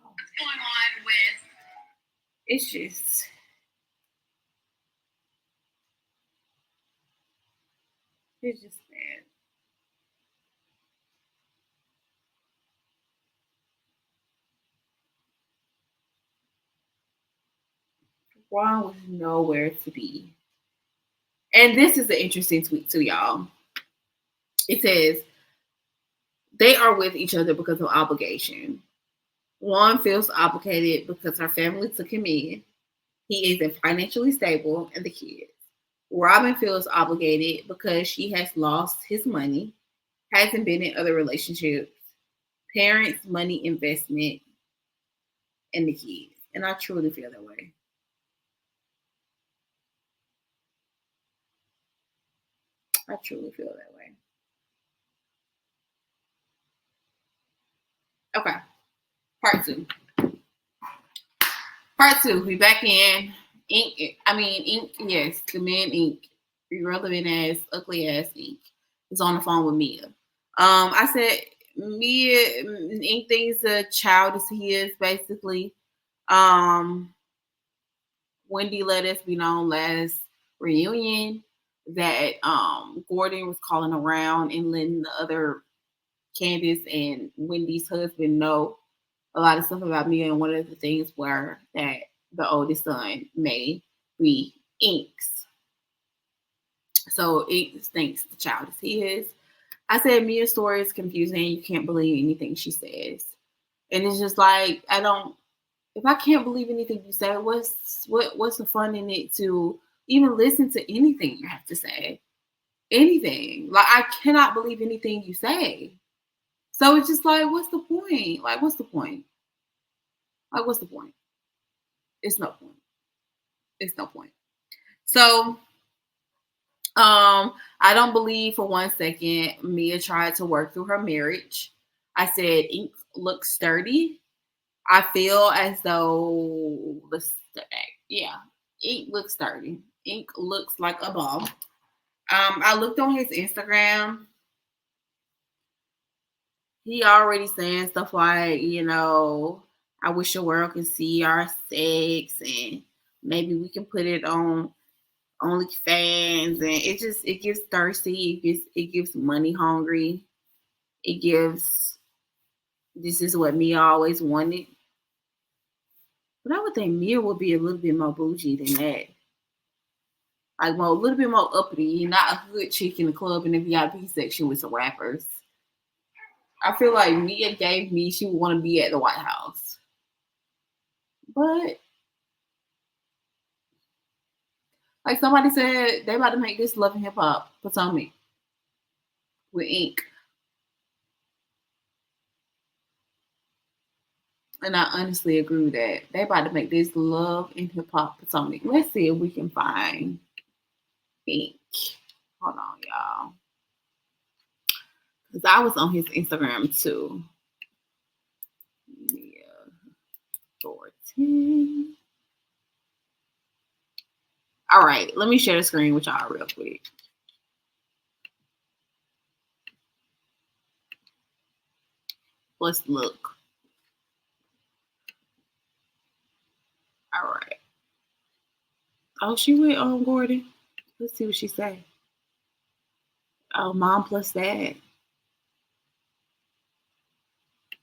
what's going on with. It's just. It's just bad. Ron was nowhere to be. And this is an interesting tweet too, y'all. It says they are with each other because of obligation. Juan feels obligated because her family took him in. He isn't financially stable and the kids. Robin feels obligated because she has lost his money, hasn't been in other relationships, parents, money, investment, and the kids. And I truly feel that way. I truly feel that way. Okay, part two. Part two, we back in. Ink, yes, the man Ink, irrelevant ass, ugly ass Ink, is on the phone with Mia. I said Mia Ink thinks the child is his, basically. Um, Wendy let us be known last reunion that Gordon was calling around and letting the other Candace and Wendy's husband know a lot of stuff about Mia, and one of the things were that the oldest son may be Ink's. So Ink thinks the child is his. I said Mia's story is confusing. You can't believe anything she says, and it's just like I don't. If I can't believe anything you say, what's the fun in it to even listen to anything you have to say? Anything. Like I cannot believe anything you say. So it's just like, what's the point? Like, what's the point? Like, what's the point? It's no point. It's no point. So, I don't believe for 1 second Mia tried to work through her marriage. I said Ink looks sturdy. I feel as though yeah, Ink looks sturdy. Ink looks like a bomb. I looked on his Instagram. He already saying stuff like, I wish the world could see our sex and maybe we can put it on OnlyFans, and it gives thirsty, it gives money hungry, it gives this is what Mia always wanted. But I would think Mia would be a little bit more bougie than that. Like a little bit more uppity, not a hood chick in the club in the VIP section with some rappers. I feel like Mia gave me she would want to be at the White House. But like somebody said, they about to make this Love and Hip Hop Potomac with Ink. And I honestly agree with that. They about to make this Love and Hip Hop Potomac. Let's see if we can find Ink. Hold on, y'all. Because I was on his Instagram too. Yeah. Thornton. All right, let me share the screen with y'all real quick. Let's look. All right. Oh, she went on Gordon. Let's see what she say. Oh, mom plus dad.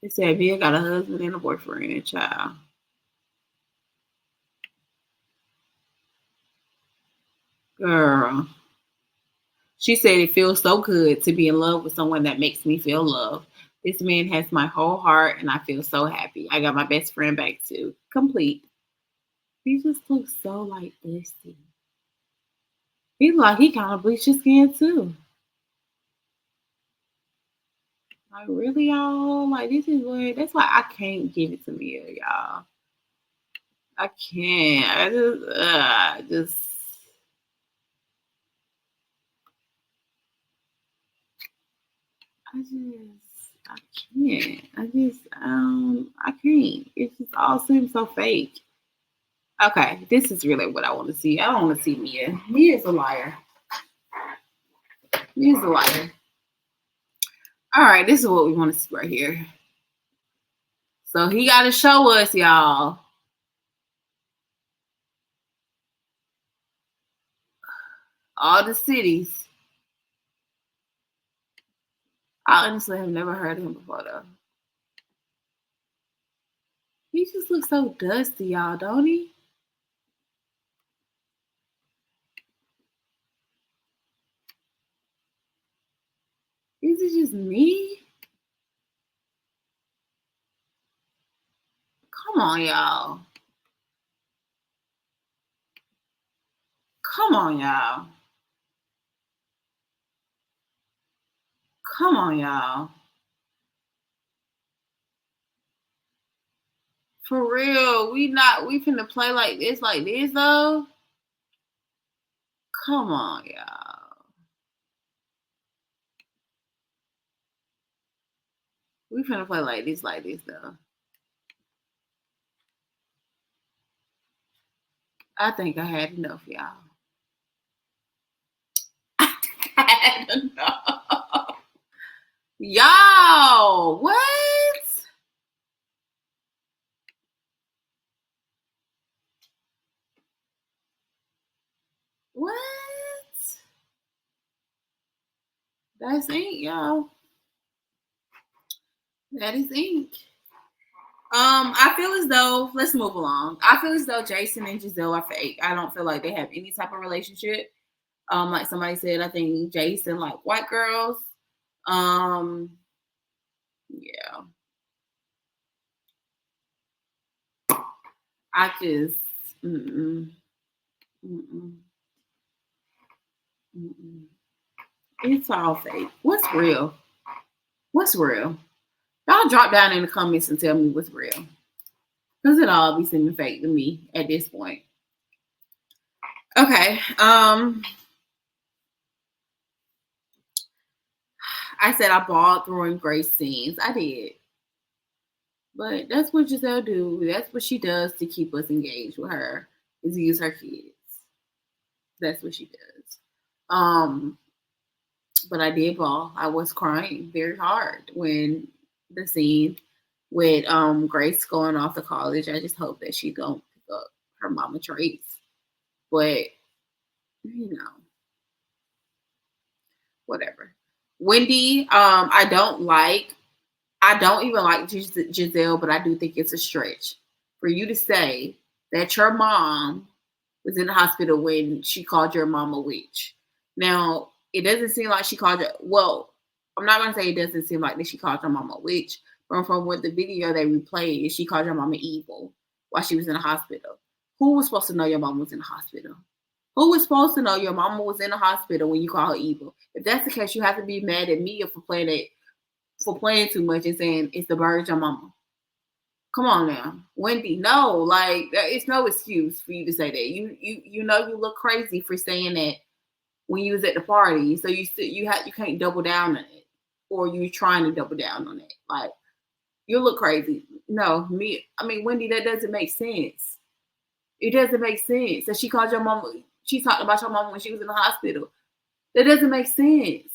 They said Mia got a husband and a boyfriend and a child. Girl. She said it feels so good to be in love with someone that makes me feel loved. This man has my whole heart and I feel so happy. I got my best friend back too. Complete. He just looks so like dusty. He like he kind of bleached his skin too. Like really, y'all? Like this is what that's why I can't give it to Mia, y'all. I can't. I can't. I can't. It just all seems so fake. Okay, this is really what I want to see. I don't want to see Mia. Mia's a liar. Mia's a liar. All right, this is what we want to see right here. So he got to show us, y'all. All the cities. I honestly have never heard of him before, though. He just looks so dusty, y'all, don't he? Is it just me? Come on, y'all. Come on, y'all. Come on, y'all. For real, we finna play like this though. Come on, y'all. We finna play like this though. I think I had enough, y'all. I had enough. Y'all, what? What? That's ink, y'all. That is ink. I feel as though let's move along. I feel as though Jason and Giselle are fake. I don't feel like they have any type of relationship. Like somebody said, I think Jason like white girls. Um, yeah. I just mm-mm, mm-mm, mm-mm. It's all fake. What's real? What's real? Y'all drop down in the comments and tell me what's real. Because it all be seeming fake to me at this point. Okay. I said I bawled throwing Grace scenes. I did. But that's what Giselle do. That's what she does to keep us engaged with her, is use her kids. That's what she does. But I did bawl. I was crying very hard when the scene with Grace going off to college. I just hope that she don't pick up her mama traits. But you know, whatever. Wendy, I don't even like Giselle, but I do think it's a stretch for you to say that your mom was in the hospital when she called your mom a witch. Now, it doesn't seem like she called her, well, I'm not going to say it doesn't seem like that she called her mom a witch, but from what the video they replayed, she called your mama evil while she was in the hospital. Who was supposed to know your mom was in the hospital? Who was supposed to know your mama was in the hospital when you call her evil? If that's the case, you have to be mad at me for playing too much and saying it's the bird your mama. Come on now, Wendy. No, like it's no excuse for you to say that. You know you look crazy for saying that when you was at the party. So you can't double down on it, or you trying to double down on it. Like you look crazy. No, Wendy, that doesn't make sense. It doesn't make sense. That she called your mama. She talked about your mama when she was in the hospital. That doesn't make sense.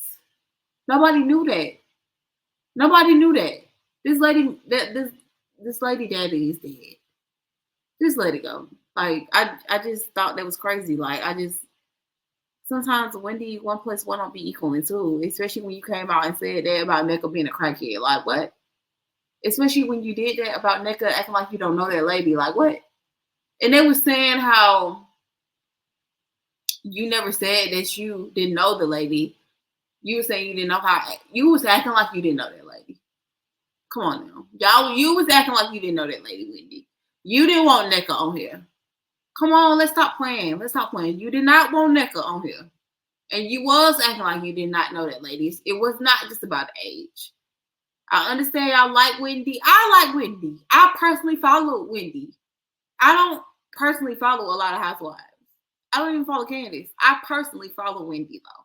Nobody knew that. Nobody knew that. This lady daddy is dead. Just let it go. Like I just thought that was crazy. Like sometimes Wendy 1+1 don't be equaling two, especially when you came out and said that about Nneka being a crackhead. Like what? Especially when you did that about Nneka acting like you don't know that lady. Like what? And they was saying how you never said that you didn't know the lady. You were saying you didn't know how. You was acting like you didn't know that lady. Come on now. Y'all, you was acting like you didn't know that lady, Wendy. You didn't want Nneka on here. Come on, let's stop playing. Let's stop playing. You did not want Nneka on here. And you was acting like you did not know that, ladies. It was not just about age. I understand y'all like Wendy. I like Wendy. I personally follow Wendy. I don't personally follow a lot of Housewives. I don't even follow Candace. I personally follow Wendy though.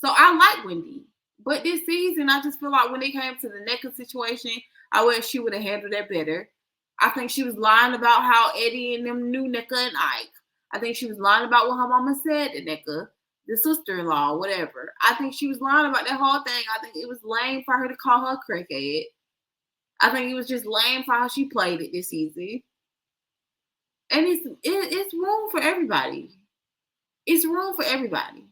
So I like Wendy. But this season, I just feel like when it came to the NECA situation, I wish she would have handled that better. I think she was lying about how Eddie and them knew NECA and Ike. I think she was lying about what her mama said to NECA, the sister-in-law, whatever. I think she was lying about that whole thing. I think it was lame for her to call her crackhead. I think it was just lame for how she played it this season. And it's room for everybody. It's room for everybody.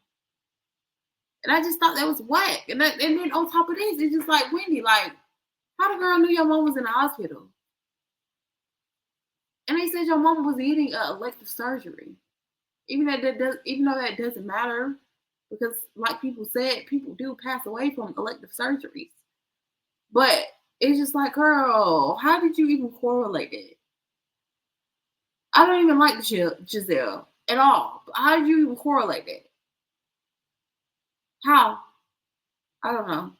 And I just thought that was whack. And then on top of this, it's just like, Wendy, like, how the girl knew your mom was in the hospital? And they said your mom was getting elective surgery. Even though that doesn't matter, because like people said, people do pass away from elective surgeries. But it's just like, girl, how did you even correlate it? I don't even like Giselle at all. How did you even correlate it? How? I don't know.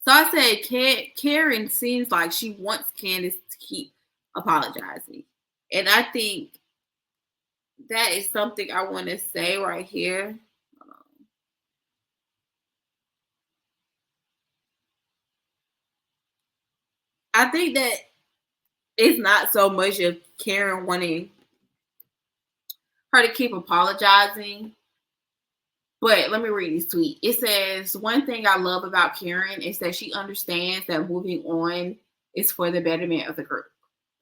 So I said Karen seems like she wants Candace to keep apologizing. And I think that is something I want to say right here. I think that it's not so much of Karen wanting her to keep apologizing. But let me read this tweet. It says, one thing I love about Karen is that she understands that moving on is for the betterment of the group.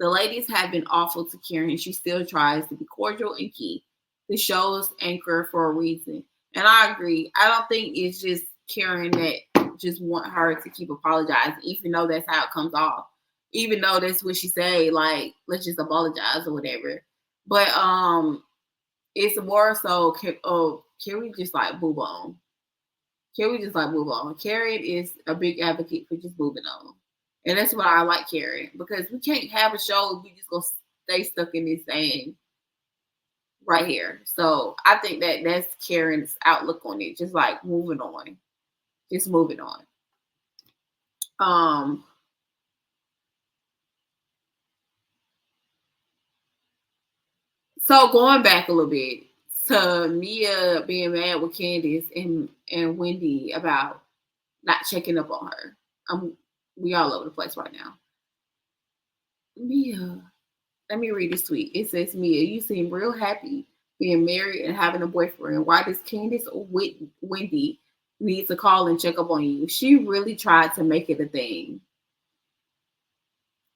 The ladies have been awful to Karen, and she still tries to be cordial and key. The show's anchor for a reason. And I agree. I don't think it's just Karen that just want her to keep apologizing, even though that's how it comes off. Even though that's what she say, like, let's just apologize or whatever. But it's more so, can we just like move on? Can we just like move on? Karen is a big advocate for just moving on. And that's why I like Karen, because we can't have a show if we just go stay stuck in this thing right here. So I think that that's Karen's outlook on it, just like moving on. Just moving on. So going back a little bit to Mia being mad with Candace and Wendy about not checking up on her. We all over the place right now. Mia, let me read this tweet. It says, Mia, you seem real happy being married and having a boyfriend. Why does Candace or Wendy need to call and check up on you? She really tried to make it a thing.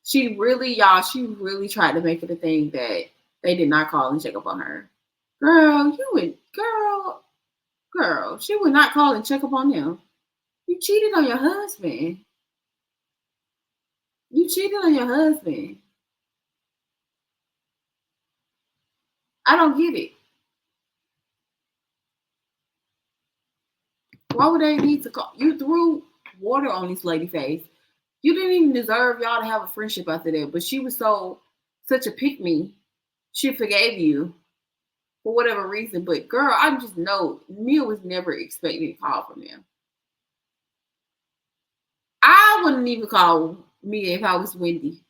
She really tried to make it a thing that they did not call and check up on her. Girl, she would not call and check up on them. You cheated on your husband. I don't get it. Why would they need to call? You threw water on this lady face. You didn't even deserve y'all to have a friendship after that. But she was such a pick me. She forgave you for whatever reason. But girl, I just know Mia was never expecting a call from him. I wouldn't even call Mia if I was Wendy.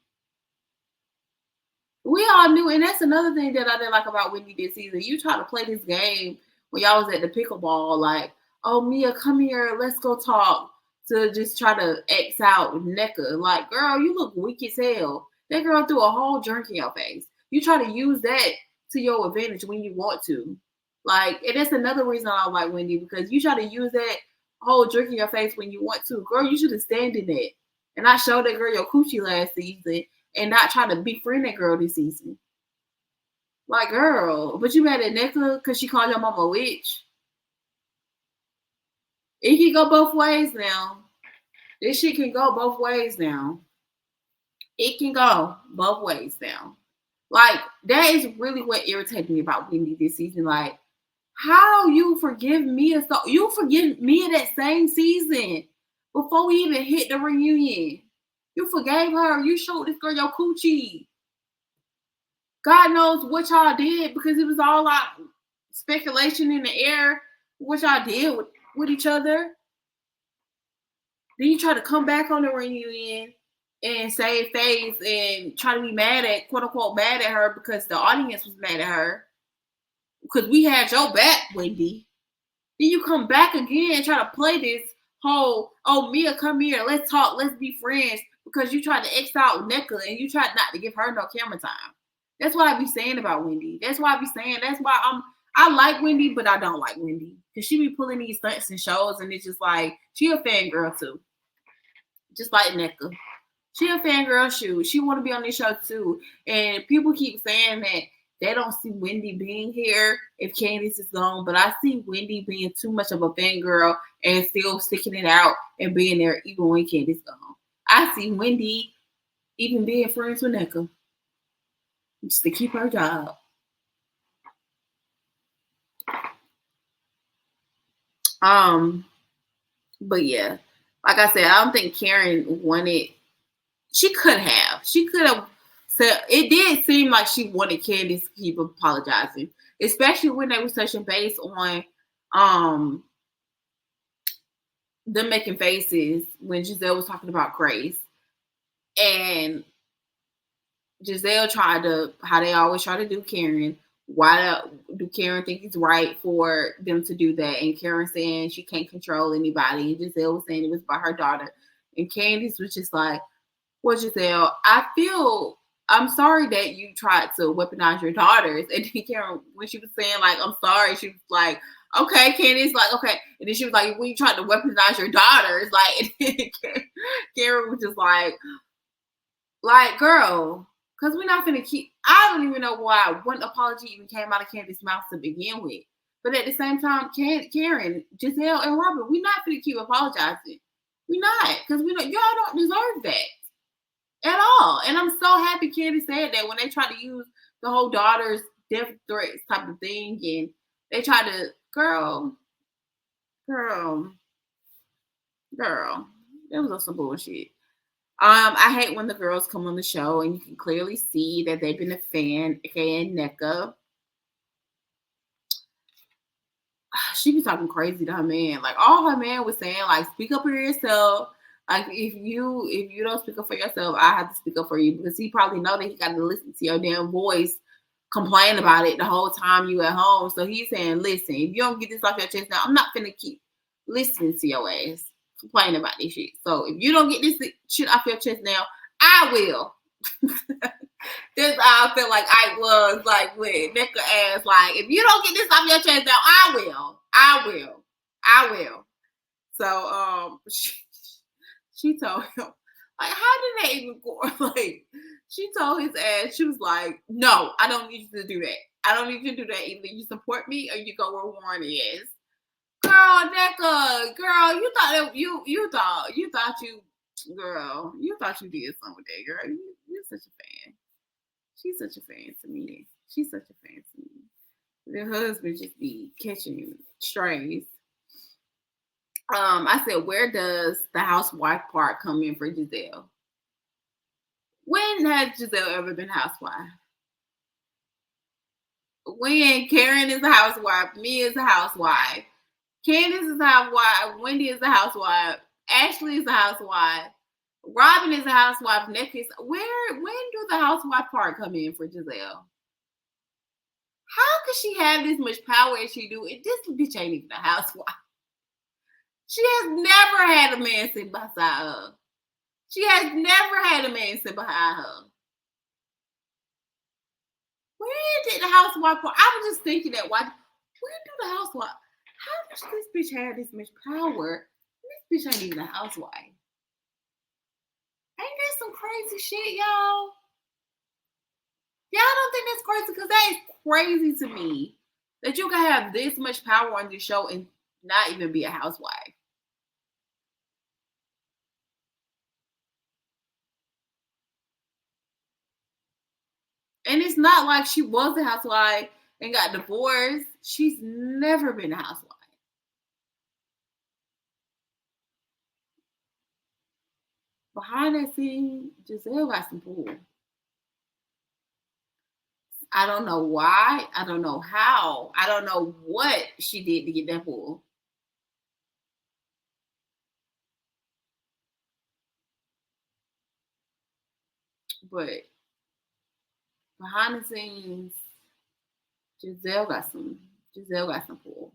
We all knew, and that's another thing that I didn't like about Wendy this season. You try to play this game when y'all was at the pickleball, like, oh, Mia, come here, let's go talk, to just try to X out NECA. Like, girl, you look weak as hell. That girl threw a whole drink in your face. You try to use that to your advantage when you want to. Like, and that's another reason I don't like Wendy, because you try to use that whole drink in your face when you want to. Girl, you should have stand in it. And I showed that girl your coochie last season and not trying to befriend that girl this season. Like, girl, but you mad at NECA because she called your mama a witch? It can go both ways now. This shit can go both ways now. It can go both ways now. Like, that is really what irritated me about Wendy this season. Like, how you forgive Mia? So you forgive Mia that same season before we even hit the reunion. You forgave her. You showed this girl your coochie. God knows what y'all did, because it was all like speculation in the air what y'all did with each other. Then you try to come back on the reunion and save face and try to be mad at, quote unquote, mad at her because the audience was mad at her. Because we had your back, Wendy. Then you come back again and try to play this whole, oh, Mia, come here, let's talk, let's be friends, because you tried to X out NECA and you tried not to give her no camera time. That's what I be saying about Wendy. That's why I be saying, that's why I like Wendy, but I don't like Wendy. Because she be pulling these stunts and shows, and it's just like, she a fangirl too. Just like NECA. She a fangirl shoot. She want to be on this show too. And people keep saying that they don't see Wendy being here if Candace is gone, but I see Wendy being too much of a fangirl and still sticking it out and being there even when Candace gone. I see Wendy even being friends with NECA just to keep her job. But yeah, like I said, I don't think Karen wanted. She could have. She could have said. It did seem like she wanted Candace to keep apologizing, especially when they were touching base on them making faces when Giselle was talking about Grace, and Giselle tried to, how they always try to do Karen. Why do Karen think it's right for them to do that? And Karen saying she can't control anybody. And Giselle was saying it was by her daughter. And Candace was just like, well, Giselle, I'm sorry that you tried to weaponize your daughters. And then Karen, when she was saying, like, I'm sorry, she was like, okay, Candace, like, okay. And then she was like, when you tried to weaponize your daughters, like, Karen was just like, girl, because we're not going to keep, I don't even know why one apology even came out of Candace's mouth to begin with. But at the same time, Karen, Giselle, and Robert, we're not going to keep apologizing. We're not, because we don't, y'all don't deserve that at all. And I'm so happy Candace said that when they tried to use the whole daughter's death threats type of thing, and they tried to, girl, that was some bullshit. I hate when the girls come on the show and you can clearly see that they've been a fan, aka NECA. She be talking crazy to her man. Like, all her man was saying, like, speak up for yourself. Like, if you don't speak up for yourself, I have to speak up for you, because he probably know that he got to listen to your damn voice complain about it the whole time you at home. So he's saying, listen, if you don't get this off your chest now, I'm not finna keep listening to your ass complain about this shit. So if you don't get this shit off your chest now, I will. That's how I felt like I was, like, with NECA ass. Like, if you don't get this off your chest now, I will. So she told him, like, how did that even go? Like, she told his ass, she was like, no, I don't need you to do that. I don't need you to do that. Either you support me or you go where Warren is. Girl, NECA, girl, you thought you thought you did something with that, girl. You're such a fan. She's such a fan to me. The husband just be catching strays. I said, where does the housewife part come in for Giselle? When has Giselle ever been housewife? When Karen is a housewife, me is a housewife, Candace is a housewife, Wendy is a housewife, Ashley is a housewife, Robin is a housewife, Nick is, when do the housewife part come in for Giselle? How could she have this much power as she do? This bitch ain't even a housewife. She has never had a man sit beside her. She has never had a man sit behind her. Where did the housewife part? I was just thinking that, where do the housewife, how does this bitch have this much power? This bitch ain't even a housewife. Ain't that some crazy shit, y'all? Y'all don't think that's crazy? Because that is crazy to me that you can have this much power on your show and not even be a housewife. And it's not like she was a housewife and got divorced. She's never been a housewife. Behind that scene, Giselle got some pull. I don't know why. I don't know how. I don't know what she did to get that pull. But behind the scenes, Giselle got some pull.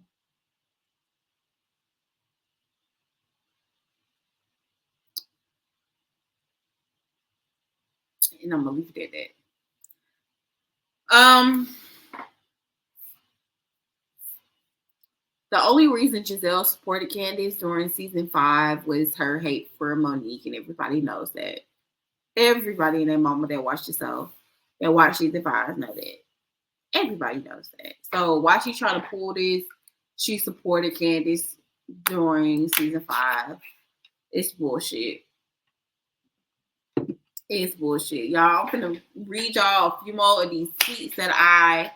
And I'm gonna leave it at that. The only reason Giselle supported Candace during season 5 was her hate for Monique, and everybody knows that. Everybody and their mama that watched the show, that watched season 5 know that. Everybody knows that. So why she trying to pull this? She supported Candace during season 5. It's bullshit. It's bullshit. Y'all, I'm gonna read y'all a few more of these tweets that I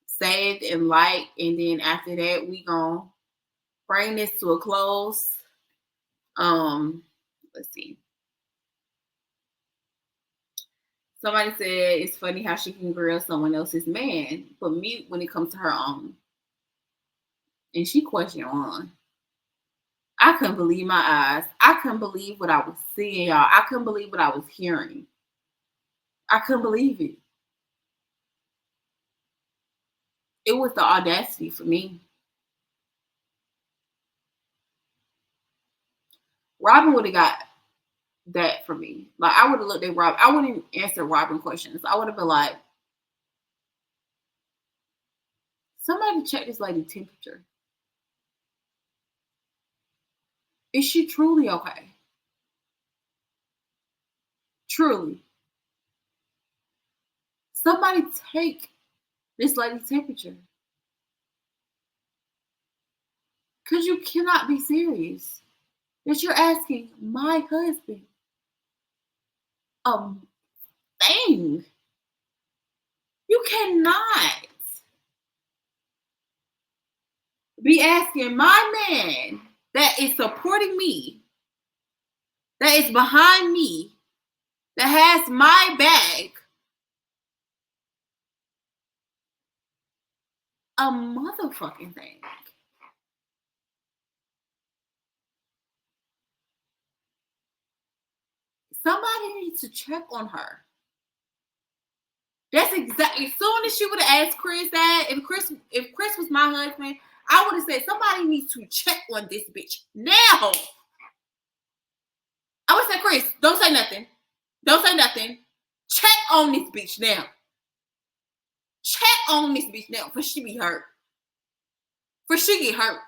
saved and liked, and then after that, we gonna bring this to a close. Let's see. Somebody said it's funny how she can grill someone else's man, but mute when it comes to her own. And she questioned on. I couldn't believe my eyes. I couldn't believe what I was seeing, y'all. I couldn't believe what I was hearing. I couldn't believe it. It was the audacity for me. Robin would have got that for me. Like, I would have looked at Rob. I wouldn't even answer Robin questions. I would have been like, somebody check this lady's temperature. Is she truly okay? Truly. Somebody take this lady's temperature. Because you cannot be serious that you're asking my husband a thing. You cannot be asking my man that is supporting me, that is behind me, that has my back, a motherfucking thing. Somebody needs to check on her. That's exactly. As soon as she would have asked Chris that, if Chris was my husband, I would have said somebody needs to check on this bitch now. I would say, Chris, don't say nothing. Don't say nothing. Check on this bitch now. Check on this bitch now, for she be hurt. For she get hurt.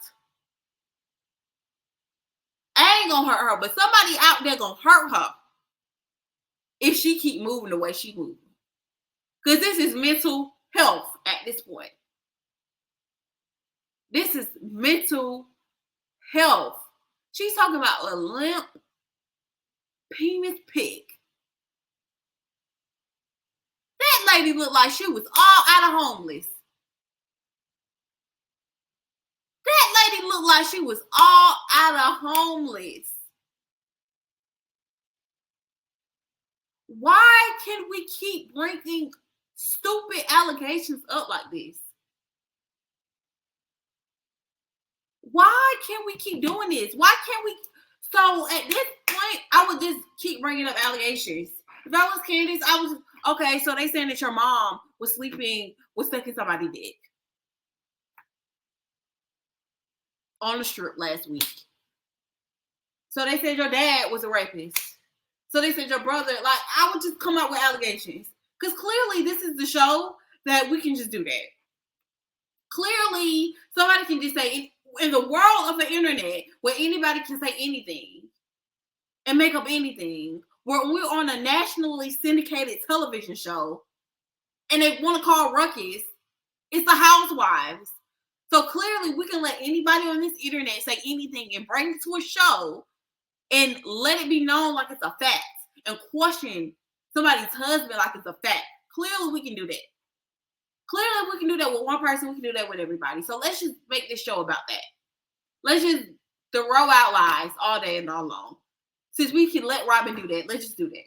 I ain't gonna hurt her, but somebody out there gonna hurt her if she keep moving the way she moving. Because this is mental health at this point. This is mental health. She's talking about a limp penis pig. That lady looked like she was all out of homeless. That lady looked like she was all out of homeless. Why can we keep bringing stupid allegations up like this? Why can't we keep doing this? Why can't we? So at this point, I would just keep bringing up allegations. If I was Candace, I was okay. So they saying that your mom was sucking somebody's dick on the strip last week. So they said your dad was a rapist. So they said your brother. Like, I would just come up with allegations because clearly this is the show that we can just do that. Clearly, somebody can just say, in the world of the internet, where anybody can say anything and make up anything, where we're on a nationally syndicated television show and they want to call Ruckus, it's the Housewives. So clearly we can let anybody on this internet say anything and bring it to a show and let it be known like it's a fact and question somebody's husband like it's a fact. Clearly we can do that. Clearly we can do that with one person. We can do that with everybody. So let's just make this show about that. Let's just throw out lies all day and all long. Since we can let Robin do that, let's just do that.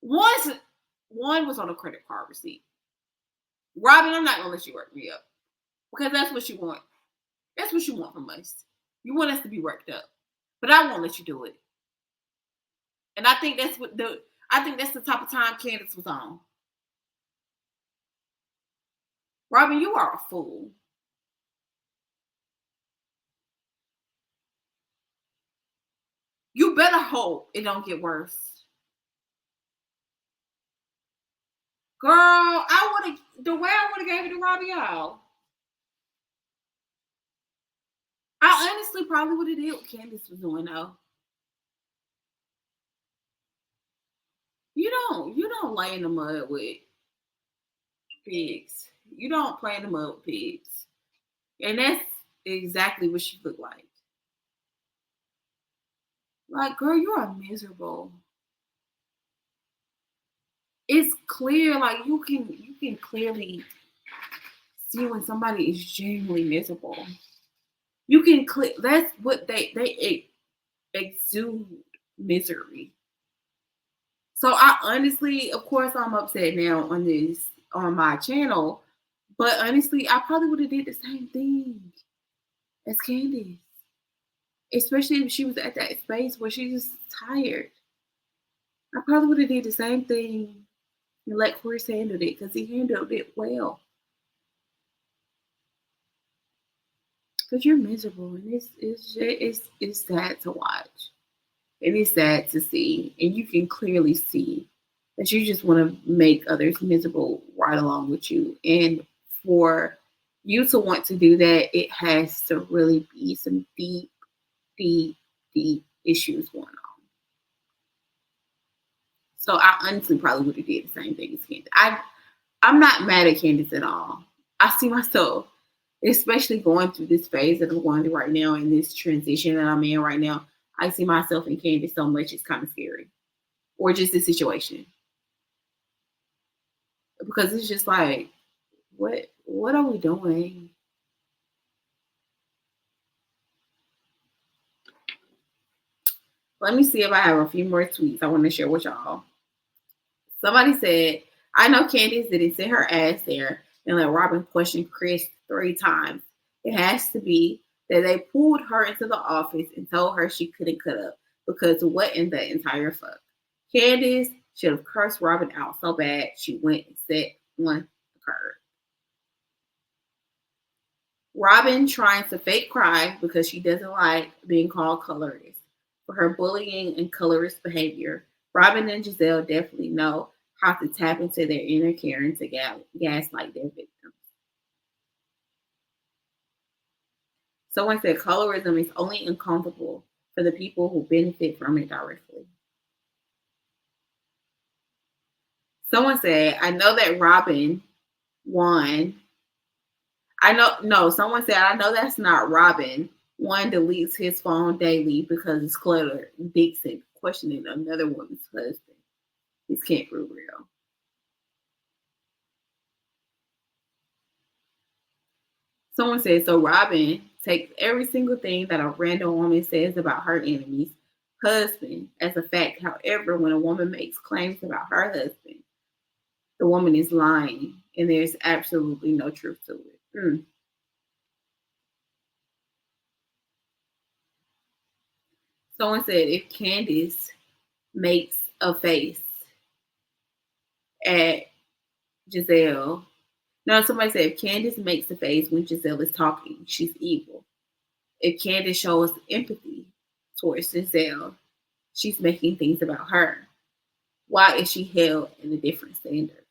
One was on a credit card receipt. Robin, I'm not going to let you work me up. Because that's what you want. That's what you want from us. You want us to be worked up. But I won't let you do it. And I think that's the type of time Candace was on. Robin, you are a fool. You better hope it don't get worse. Girl, I would have the way I would have gave it to Robbie, y'all. I honestly probably would have did what Candace was doing though. You don't lay in the mud with pigs. You don't play in the mud with pigs. And that's exactly what she looked like. Like, girl, you are miserable. It's clear, like you can clearly see when somebody is genuinely miserable. You can clear that's what they exude misery. So I honestly, of course, I'm upset now on my channel, but honestly, I probably would have did the same thing as Candice, especially if she was at that space where she's tired. I probably would have did the same thing and let Chris handle it because he handled it well. Because you're miserable and it's sad to watch. It is sad to see, and you can clearly see that you just want to make others miserable right along with you. And for you to want to do that, it has to really be some deep, deep, deep issues going on. So I honestly probably would have did the same thing as Candace. I'm not mad at Candace at all. I see myself, especially going through this phase that I'm going through right now and this transition that I'm in right now. I see myself in Candace so much it's kind of scary. Or just the situation. Because it's just like, what are we doing? Let me see if I have a few more tweets I want to share with y'all. Somebody said, I know Candace didn't sit her ass there and let Robin question Chris 3 times. It has to be that they pulled her into the office and told her she couldn't cut up because what in the entire fuck? Candace should have cursed Robin out so bad she went and set one occurred. Robin trying to fake cry because she doesn't like being called colorist for her bullying and colorist behavior. Robin and Giselle definitely know how to tap into their inner Karen to gaslight their victims. Someone said colorism is only uncomfortable for the people who benefit from it directly. Someone said, I know that Robin won. I know, no, someone said, I know that's not Robin. One deletes his phone daily because it's cluttered. Dixon questioning another woman's husband. This can't be real. Someone said, so Robin takes every single thing that a random woman says about her enemy's husband as a fact. However, when a woman makes claims about her husband, the woman is lying and there's absolutely no truth to it. Someone said, if Candace makes a face at Giselle. No, somebody said if Candace makes a face when Giselle is talking, she's evil. If Candace shows empathy towards Giselle, she's making things about her. Why is she held in a different standard?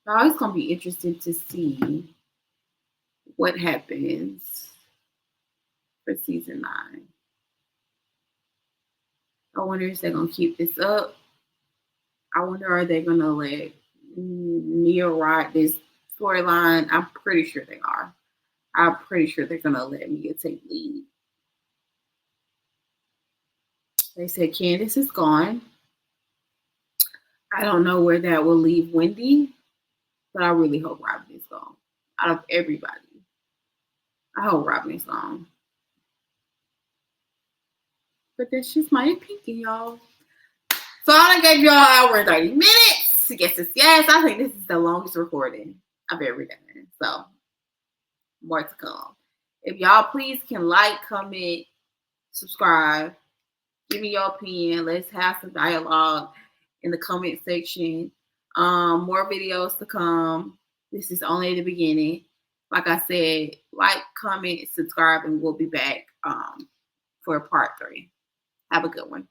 Now it's gonna be interesting to see what happens for season 9. I wonder if they're gonna keep this up. I wonder are they gonna let Mia ride this storyline? I'm pretty sure they are. I'm pretty sure they're gonna let Mia take lead. They said Candace is gone. I don't know where that will leave Wendy, but I really hope Robin is gone. Out of everybody, I hope Robin is gone. But that's just my opinion, y'all. So I gave y'all an hour and 30 minutes. Yes, yes. I think this is the longest recording I've ever done. So More to come. If y'all please can like, comment, subscribe, give me your opinion. Let's have some dialogue in the comment section. More videos to come. This is only the beginning. Like I said, like, comment, subscribe, and we'll be back for part 3. Have a good one.